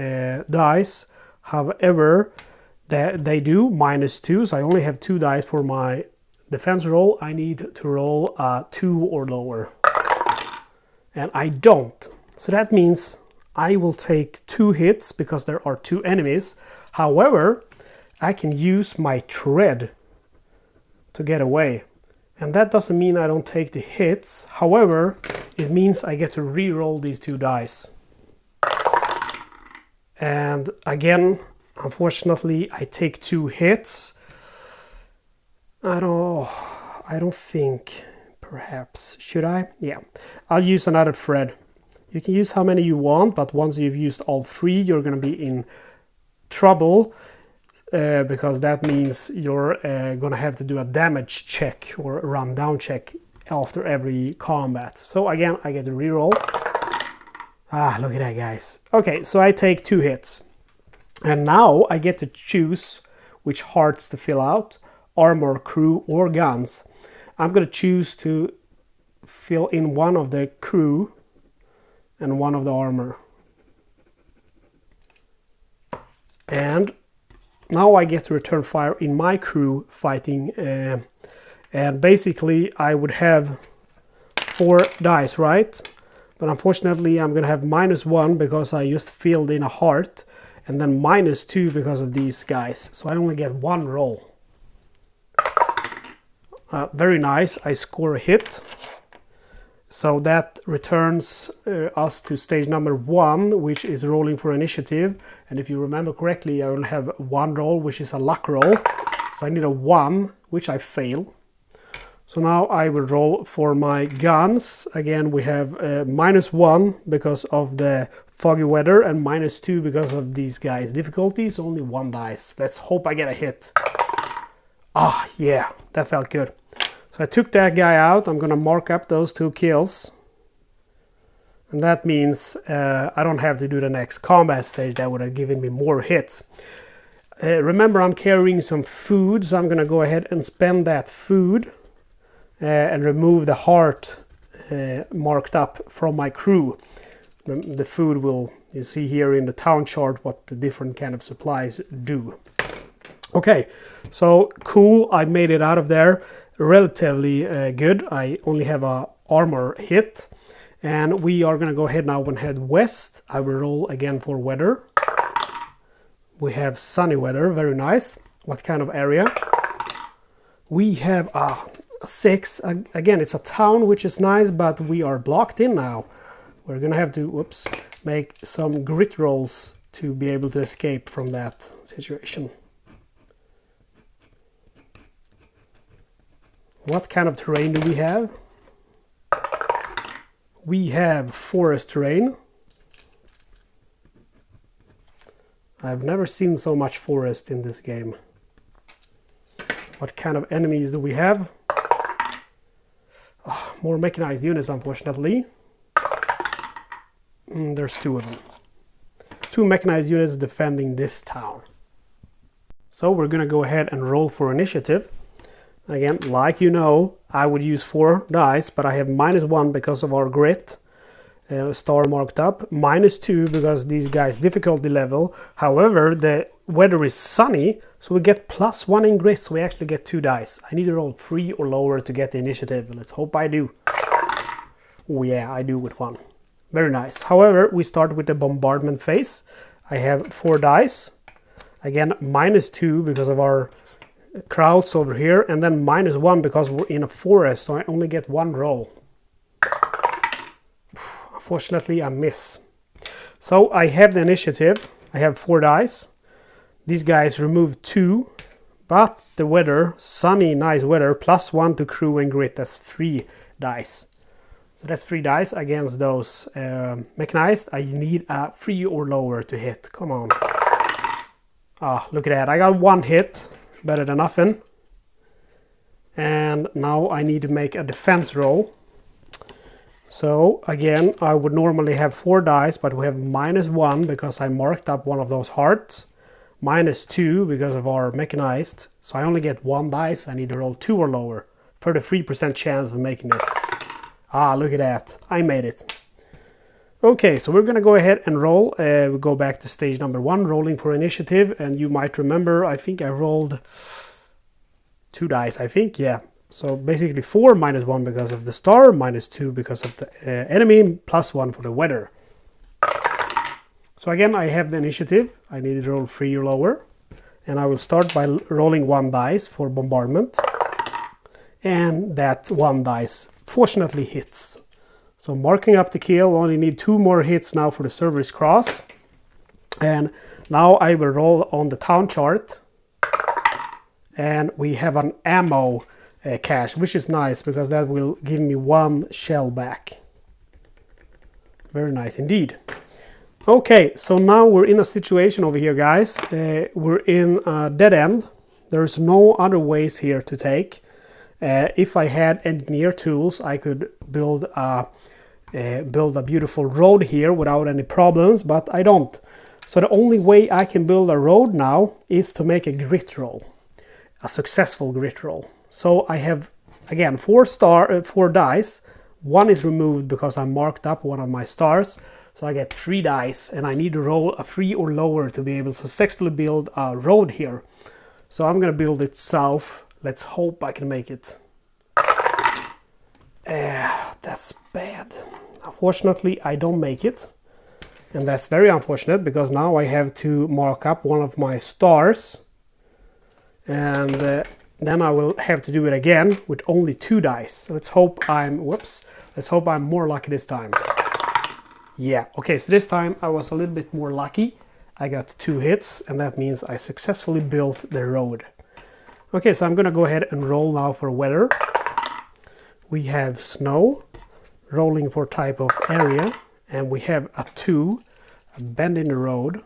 dice. However, they do, -2, so I only have 2 dice for my defense roll, I need to roll a 2 or lower. And I don't. So that means I will take 2 hits because there are 2 enemies. However, I can use my tread to get away. And that doesn't mean I don't take the hits. However, it means I get to re-roll these 2 dice. And again, unfortunately, I take 2 hits. I don't think, perhaps, should I? Yeah, I'll use another thread. You can use how many you want, but once you've used all 3, you're going to be in trouble. Because that means you're going to have to do a damage check or a run down check after every combat. So again, I get to reroll. Ah, look at that, guys. Okay, so I take 2 hits. And now I get to choose which hearts to fill out, armor, crew, or guns. I'm going to choose to fill in one of the crew and one of the armor. And now I get to return fire in my crew fighting, and basically I would have 4 dice, right? But unfortunately I'm gonna have -1 because I just filled in a heart, and then -2 because of these guys. So I only get 1 roll. Very nice, I score a hit. So that returns us to stage number 1, which is rolling for initiative. And if you remember correctly, I only have 1 roll, which is a luck roll. So I need a 1, which I fail. So now I will roll for my guns. Again, we have -1 because of the foggy weather and -2 because of these guys' difficulties. Only 1 dice. Let's hope I get a hit. Ah, yeah, that felt good. So I took that guy out. I'm going to mark up those 2 kills. And that means I don't have to do the next combat stage. That would have given me more hits. Remember, I'm carrying some food, so I'm going to go ahead and spend that food and remove the heart marked up from my crew. The food will, you see here in the town chart, what the different kind of supplies do. Okay, so cool. I made it out of there. Relatively good. I only have a armor hit, and we are going to go ahead now and head west. I will roll again for weather. We have sunny weather, very nice. What kind of area? We have a 6. Again, it's a town, which is nice, but we are blocked in now. We're going to have to, make some grit rolls to be able to escape from that situation. What kind of terrain do we have? We have forest terrain. I've never seen so much forest in this game. What kind of enemies do we have? Oh, more mechanized units, unfortunately. There's 2 of them. 2 mechanized units defending this town. So we're going to go ahead and roll for initiative. Again, like you know, I would use 4 dice, but I have -1 because of our grit star marked up, -2 because these guys' difficulty level. However, the weather is sunny, so we get +1 in grit, so we actually get 2 dice. I need to roll 3 or lower to get the initiative. Let's hope I do. Oh yeah, I do with 1. Very nice. However, we start with the bombardment phase. I have 4 dice. Again, -2 because of our crowds over here, and then -1 because we're in a forest, so I only get 1 roll. Unfortunately, I miss. So I have the initiative. I have 4 dice. These guys remove 2, but the weather, sunny, nice weather, +1 to crew and grit, that's 3 dice. So that's 3 dice against those mechanized. I need a 3 or lower to hit. Come on. Ah, look at that. I got 1 hit. Better than nothing. And now I need to make a defense roll. So again, I would normally have 4 dice, but we have -1 because I marked up one of those hearts. -2 because of our mechanized. So I only get 1 dice. I need to roll 2 or lower. 33% chance of making this. Ah, look at that. I made it. Okay, so we're going to go ahead and roll. We go back to stage number 1, rolling for initiative. And you might remember, I think I rolled 2 dice, I think, yeah. So basically 4 minus 1 because of the star, minus 2 because of the enemy, plus 1 for the weather. So again, I have the initiative. I need to roll 3 or lower. And I will start by rolling 1 dice for bombardment. And that 1 dice fortunately hits. So marking up the kill, only need 2 more hits now for the Service Cross. And now I will roll on the town chart. And we have an ammo cache, which is nice because that will give me 1 shell back. Very nice indeed. Okay, so now we're in a situation over here, guys. We're in a dead end. There's no other ways here to take. If I had engineer tools, I could build a beautiful road here without any problems, but I don't. So the only way I can build a road now is to make a grit roll, a successful grit roll. So I have, again, 4 dice. 1 is removed because I marked up one of my stars. So I get 3 dice, and I need to roll a 3 or lower to be able to successfully build a road here. So I'm going to build it south. Let's hope I can make it. That's bad. Unfortunately, I don't make it. And that's very unfortunate because now I have to mark up one of my stars. And then I will have to do it again with only 2 dice. Let's hope I'm more lucky this time. Yeah, okay, so this time I was a little bit more lucky. I got 2 hits, and that means I successfully built the road. Okay, so I'm gonna go ahead and roll now for weather. We have snow, rolling for type of area, and we have a 2, a bend in the road.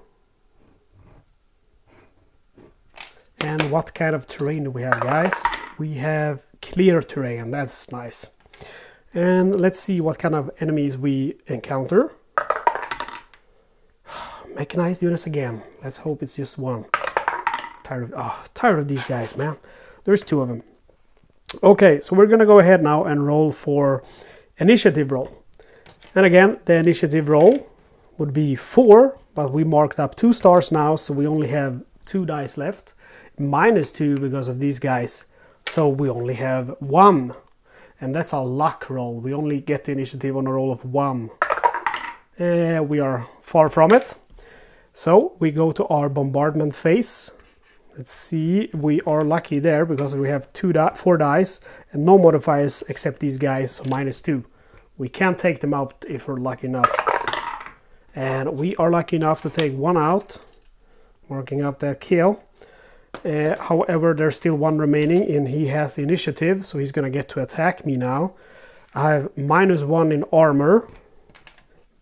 And what kind of terrain do we have, guys? We have clear terrain, that's nice. And let's see what kind of enemies we encounter. Mechanized units again. Let's hope it's just 1. Tired of these guys, man. There's 2 of them. Okay, so we're gonna go ahead now and roll for initiative roll. And again, the initiative roll would be 4, but we marked up 2 stars now, so we only have 2 dice left. Minus 2 because of these guys, so we only have 1. And that's a luck roll. We only get the initiative on a roll of 1. We are far from it. So we go to our bombardment phase. Let's see, we are lucky there because we have 4 dice and no modifiers except these guys, so minus 2. We can take them out if we're lucky enough. And we are lucky enough to take 1 out, marking up that kill. However, there's still 1 remaining and he has the initiative, so he's gonna get to attack me now. I have minus 1 in armor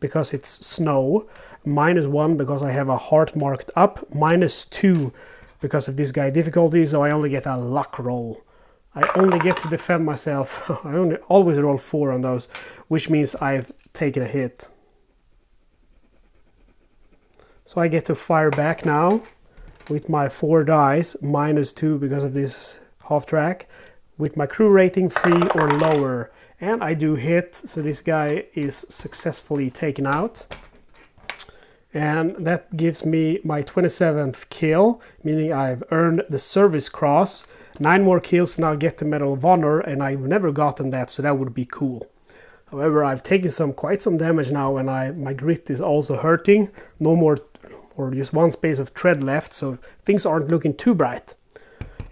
because it's snow, minus 1 because I have a heart marked up, minus 2 because of this guy difficulty, so I only get a luck roll. I only get to defend myself. I always roll 4 on those, which means I've taken a hit. So I get to fire back now with my 4 dice, minus 2 because of this half track, with my crew rating 3 or lower. And I do hit, so this guy is successfully taken out. And that gives me my 27th kill, meaning I've earned the Service Cross. 9 more kills and I'll get the Medal of Honor, and I've never gotten that, so that would be cool. However, I've taken quite some damage now, and my grit is also hurting. No more, or just 1 space of tread left, so things aren't looking too bright.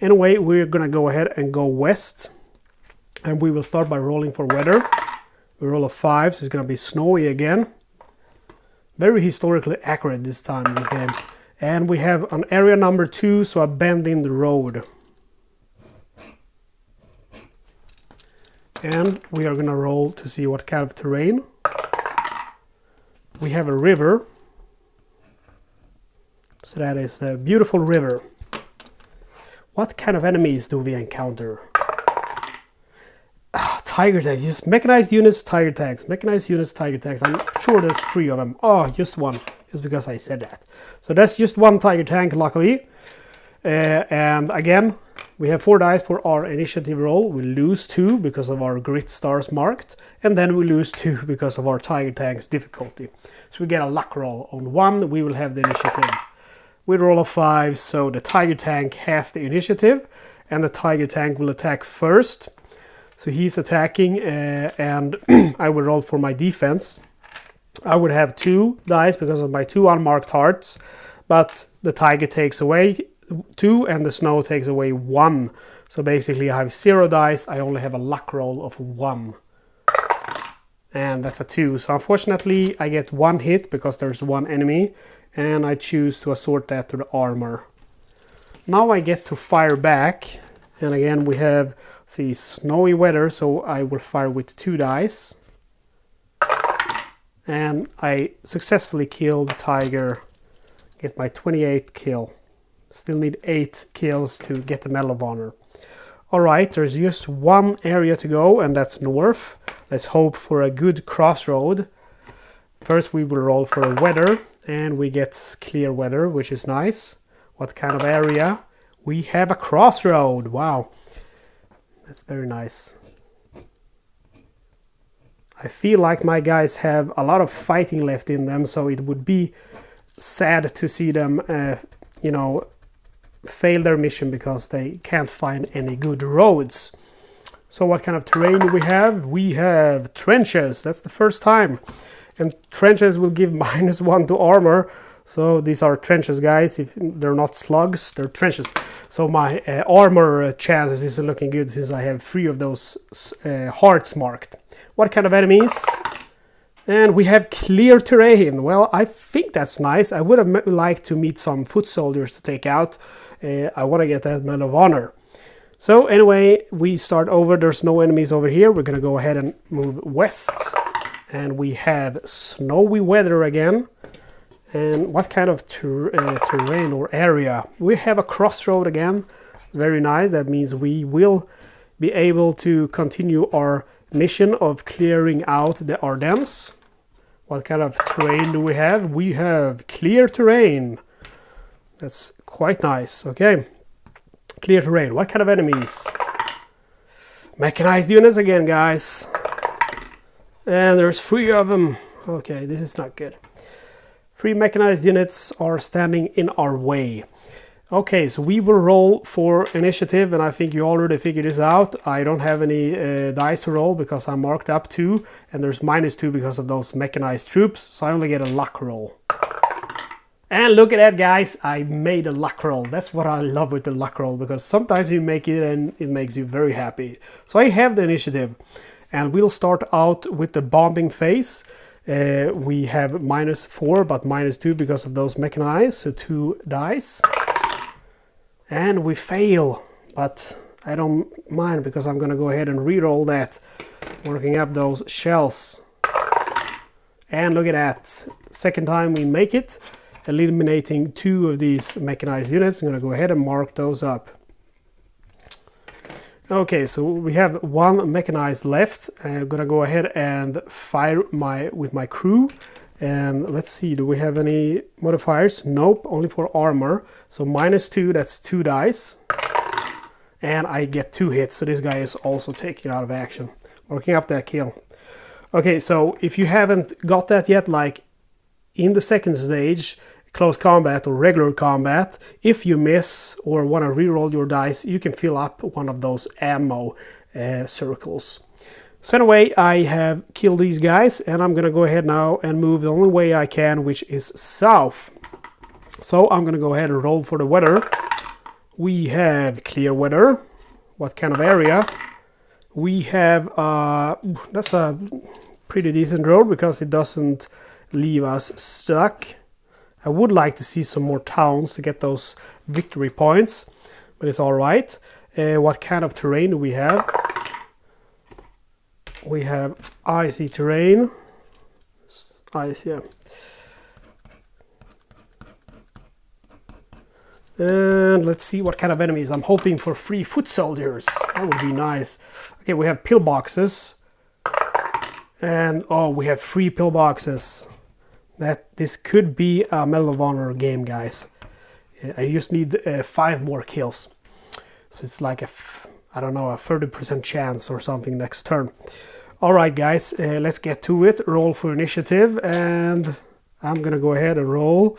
Anyway, we're gonna go ahead and go west, and we will start by rolling for weather. We roll a 5, so it's gonna be snowy again. Very historically accurate this time in the game. And we have an area number 2, so a bend in the road. And we are gonna roll to see what kind of terrain. We have a river. So that is the beautiful river. What kind of enemies do we encounter? Tiger tags, just mechanized units, tiger tags, mechanized units, tiger tags. I'm sure there's 3 of them. Oh, just 1, just because I said that. So that's just 1 tiger tank, luckily. And again, we have 4 dice for our initiative roll. We lose 2 because of our grit stars marked, and then we lose 2 because of our tiger tank's difficulty. So we get a luck roll. On 1, we will have the initiative. We roll a 5, so the tiger tank has the initiative, and the tiger tank will attack first. So he's attacking, and I will roll for my defense. I would have 2 dice because of my 2 unmarked hearts, but the tiger takes away 2 and the snow takes away 1. So basically I have 0 dice, I only have a luck roll of 1. And that's a 2. So unfortunately I get 1 hit because there's 1 enemy, and I choose to assort that to the armor. Now I get to fire back, and again we have, see, snowy weather, so I will fire with 2 dice. And I successfully kill the tiger, get my 28th kill. Still need 8 kills to get the Medal of Honor. Alright, there's just 1 area to go, and that's north. Let's hope for a good crossroad. First we will roll for weather, and we get clear weather, which is nice. What kind of area? We have a crossroad. Wow, that's very nice. I feel like my guys have a lot of fighting left in them, so it would be sad to see them, you know, fail their mission because they can't find any good roads. So what kind of terrain do we have? We have trenches. That's the first time. And trenches will give -1 to armor. So these are trenches, guys. If they're not slugs, they're trenches. So my armor chances is looking good since I have 3 of those hearts marked. What kind of enemies? And we have clear terrain. Well, I think that's nice. I would have liked to meet some foot soldiers to take out. I want to get that Medal of Honor. So anyway, we start over. There's no enemies over here. We're going to go ahead and move west. And we have snowy weather again. And what kind of terrain or area? We have a crossroad again. Very nice. That means we will be able to continue our mission of clearing out the Ardennes. What kind of terrain do we have? We have clear terrain. That's quite nice. Okay, clear terrain. What kind of enemies? Mechanized units again, guys. And there's 3 of them. Okay, this is not good. 3 mechanized units are standing in our way. Okay, so we will roll for initiative, and I think you already figured this out. I don't have any dice to roll because I'm marked up 2, and there's -2 because of those mechanized troops, so I only get a luck roll. And look at that, guys, I made a luck roll. That's what I love with the luck roll, because sometimes you make it and it makes you very happy. So I have the initiative, and we'll start out with the bombing phase. We have -4, but -2 because of those mechanized, so 2 dice. And we fail, but I don't mind because I'm going to go ahead and re-roll that, working up those shells. And look at that. Second time we make it, eliminating 2 of these mechanized units. I'm going to go ahead and mark those up. Okay, so we have 1 mechanized left. I'm going to go ahead and fire with my crew. And let's see, do we have any modifiers? Nope, only for armor. So -2, that's 2 dice. And I get 2 hits, so this guy is also taken out of action. Working up that kill. Okay, so if you haven't got that yet, like in the second stage, close combat or regular combat, if you miss or want to reroll your dice, you can fill up one of those ammo circles. So anyway, I have killed these guys, and I'm going to go ahead now and move the only way I can, which is south. So I'm going to go ahead and roll for the weather. We have clear weather. What kind of area? We have, that's a pretty decent road because it doesn't leave us stuck. I would like to see some more towns to get those victory points, but it's all right. What kind of terrain do we have? We have icy terrain. Ice, yeah. And let's see what kind of enemies. I'm hoping for 3 foot soldiers. That would be nice. Okay, we have pillboxes. And oh, we have 3 pillboxes. This could be a Medal of Honor game, guys. I just need 5 more kills. So it's like I don't know, a 30% chance or something next turn. Alright guys, let's get to it. Roll for initiative, and I'm gonna go ahead and roll.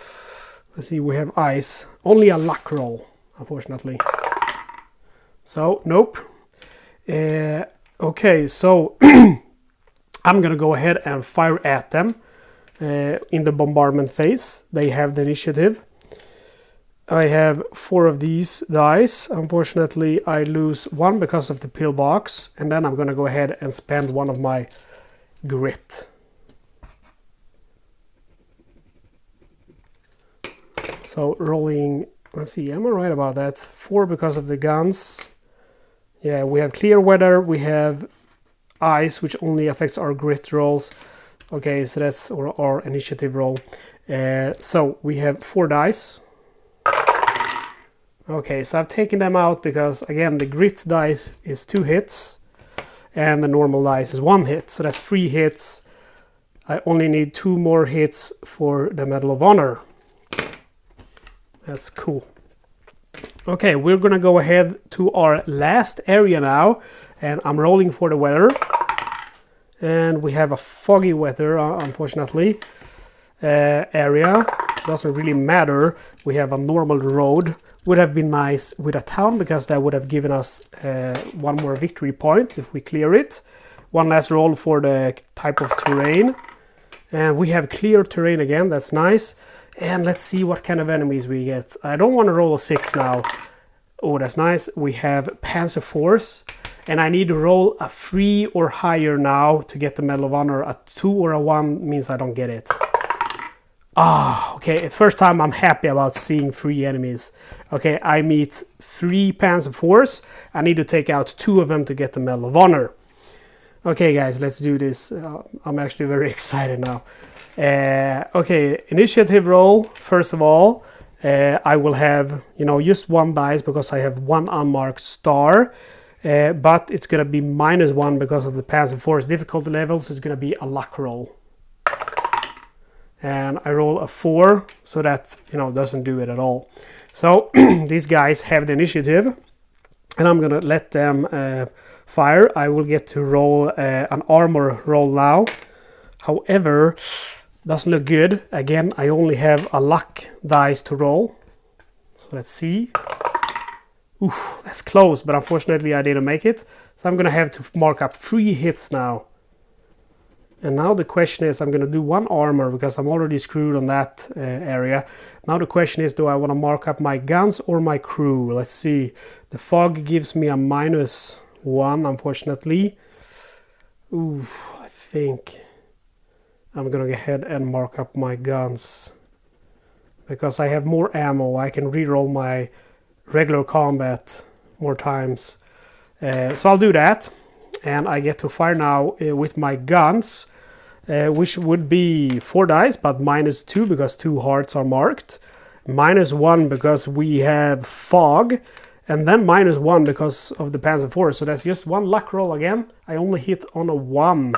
Let's see, we have ice. Only a luck roll, unfortunately. So, nope. Okay, so I'm gonna go ahead and fire at them in the bombardment phase. They have the initiative. I have 4 of these dice. Unfortunately, I lose 1 because of the pillbox, and then I'm gonna go ahead and spend 1 of my grit. So rolling, let's see, am I right about that? 4 because of the guns. Yeah, we have clear weather, we have ice, which only affects our grit rolls. Okay, so that's our initiative roll. So we have 4 dice. Okay, so I've taken them out because, again, the grit dice is 2 hits and the normal dice is 1 hit. So that's 3 hits. I only need 2 more hits for the Medal of Honor. That's cool. Okay, we're gonna go ahead to our last area now, and I'm rolling for the weather. And we have a foggy weather, unfortunately. Area doesn't really matter. We have a normal road. Would have been nice with a town because that would have given us 1 more victory point if we clear it. 1 last roll for the type of terrain. And we have clear terrain again, that's nice. And let's see what kind of enemies we get. I don't want to roll a 6 now. Oh, that's nice. We have Panzer Force. And I need to roll a 3 or higher now to get the Medal of Honor. A 2 or a 1 means I don't get it. Ah, okay. First time I'm happy about seeing 3 enemies. Okay, I meet 3 Panzer Force. I need to take out 2 of them to get the Medal of Honor. Okay, guys, let's do this. I'm actually very excited now. Okay, initiative roll. First of all, I will have, just 1 dice because I have 1 unmarked star. But it's going to be -1 because of the Panzer Force difficulty levels. It's going to be a luck roll. And I roll a 4, so that, doesn't do it at all. So these guys have the initiative, and I'm going to let them fire. I will get to roll an armor roll now. However, doesn't look good. Again, I only have a luck dice to roll. So let's see. Oof, that's close, but unfortunately I didn't make it. So I'm going to have to mark up 3 hits now. And now the question is, I'm going to do 1 armor because I'm already screwed on that area. Now the question is, do I want to mark up my guns or my crew? Let's see. The fog gives me a -1, unfortunately. Ooh, I think I'm going to go ahead and mark up my guns. Because I have more ammo, I can reroll my regular combat more times. So I'll do that. And I get to fire now with my guns, which would be 4 dice, but -2 because 2 hearts are marked. -1 because we have fog, and then -1 because of the Panzer Force. So that's just 1 luck roll again. I only hit on a 1,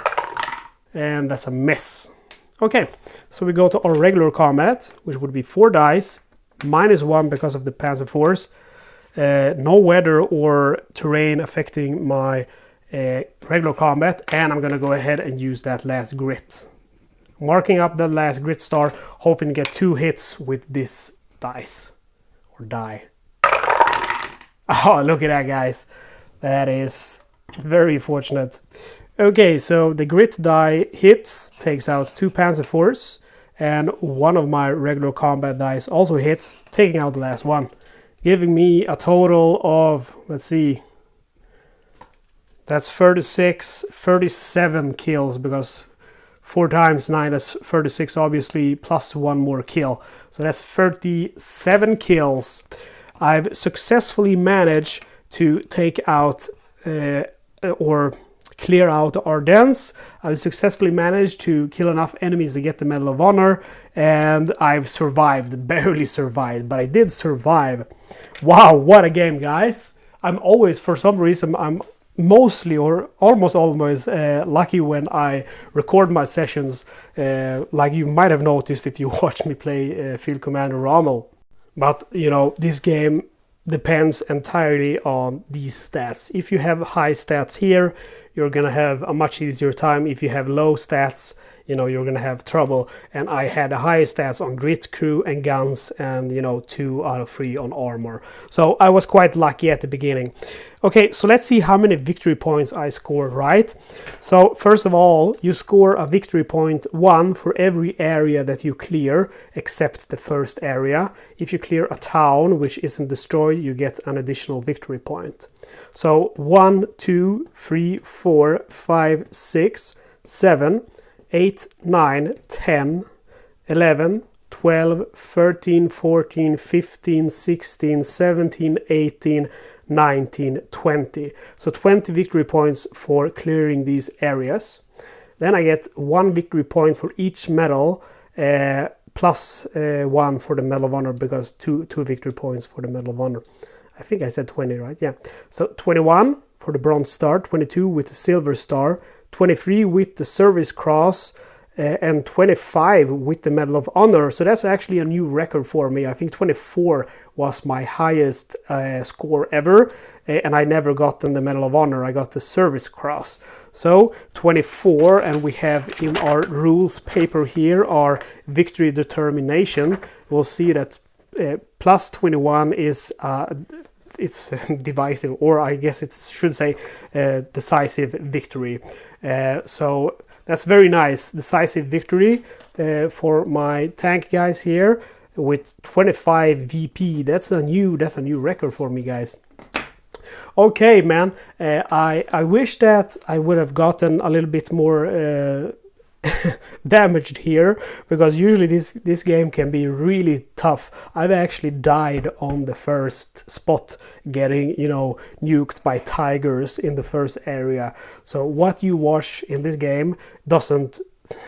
and that's a miss. Okay, so we go to our regular combat, which would be 4 dice, -1 because of the Panzer Force. No weather or terrain affecting my regular combat, and I'm gonna go ahead and use that last grit. Marking up the last grit star, hoping to get 2 hits with this dice or die. Oh, look at that, guys. That is very fortunate. Okay, so the grit die hits, takes out 2 Panzer Force, and 1 of my regular combat dice also hits, taking out the last one, giving me a total of, let's see, that's 37 kills, because 4 times 9 is 36, obviously, plus 1 more kill. So that's 37 kills. I've successfully managed to take out or clear out Ardennes. I've successfully managed to kill enough enemies to get the Medal of Honor, and I've survived, barely survived, but I did survive. Wow, what a game, guys. I'm always, for some reason, I'm mostly or almost always lucky when I record my sessions, like you might have noticed if you watch me play Field Commander Rommel. But, this game depends entirely on these stats. If you have high stats here, you're gonna have a much easier time. If you have low stats, you know, you're gonna have trouble. And I had the highest stats on grit, crew, and guns, and you know, 2 out of 3 on armor. So I was quite lucky at the beginning. Okay, so let's see how many victory points I scored, right? So first of all, you score a victory point 1 for every area that you clear, except the first area. If you clear a town which isn't destroyed, you get an additional victory point. So 1, 2, 3, 4, 5, 6, 7, 8, 9, 10, 11, 12, 13, 14, 15, 16, 17, 18, 19, 20. So 20 victory points for clearing these areas. Then I get 1 victory point for each medal, plus 1 for the Medal of Honor, because two victory points for the Medal of Honor. I think I said 20, right? Yeah. So 21 for the Bronze Star, 22 with the Silver Star, 23 with the Service Cross, and 25 with the Medal of Honor. So that's actually a new record for me. I think 24 was my highest score ever, and I never got the Medal of Honor. I got the Service Cross. So 24, and we have in our rules paper here our victory determination. We'll see that plus 21 is it's divisive, or I guess it should say decisive victory. So that's very nice. Decisive victory for my tank guys here with 25 VP. That's a new record for me, guys. Okay, man. I wish that I would have gotten a little bit more damaged here, because usually this game can be really tough. I've actually died on the first spot, getting, you know, nuked by tigers in the first area. So what you watch in this game doesn't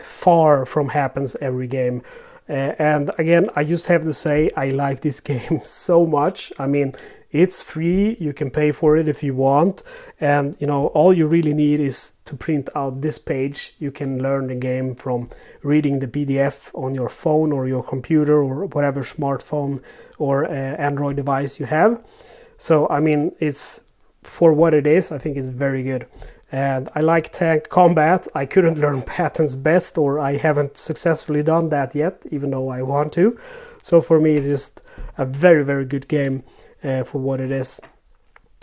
far from happens every game. And again, I just have to say I like this game so much. I mean, it's free, you can pay for it if you want, and you know, all you really need is to print out this page. You can learn the game from reading the PDF on your phone or your computer or whatever smartphone or Android device you have. So I mean, it's, for what it is, I think it's very good. And I like tank combat. I couldn't learn patterns best, or I haven't successfully done that yet, even though I want to. So for me, it's just a very, very good game for what it is.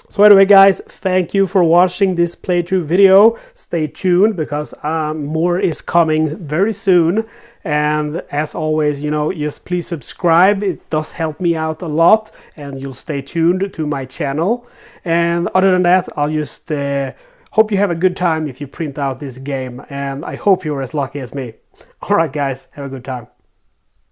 So anyway, guys, thank you for watching this playthrough video. Stay tuned, because more is coming very soon. And as always, you know, just please subscribe. It does help me out a lot, and you'll stay tuned to my channel. And other than that, I'll just hope you have a good time if you print out this game, and I hope you're as lucky as me. Alright guys, have a good time.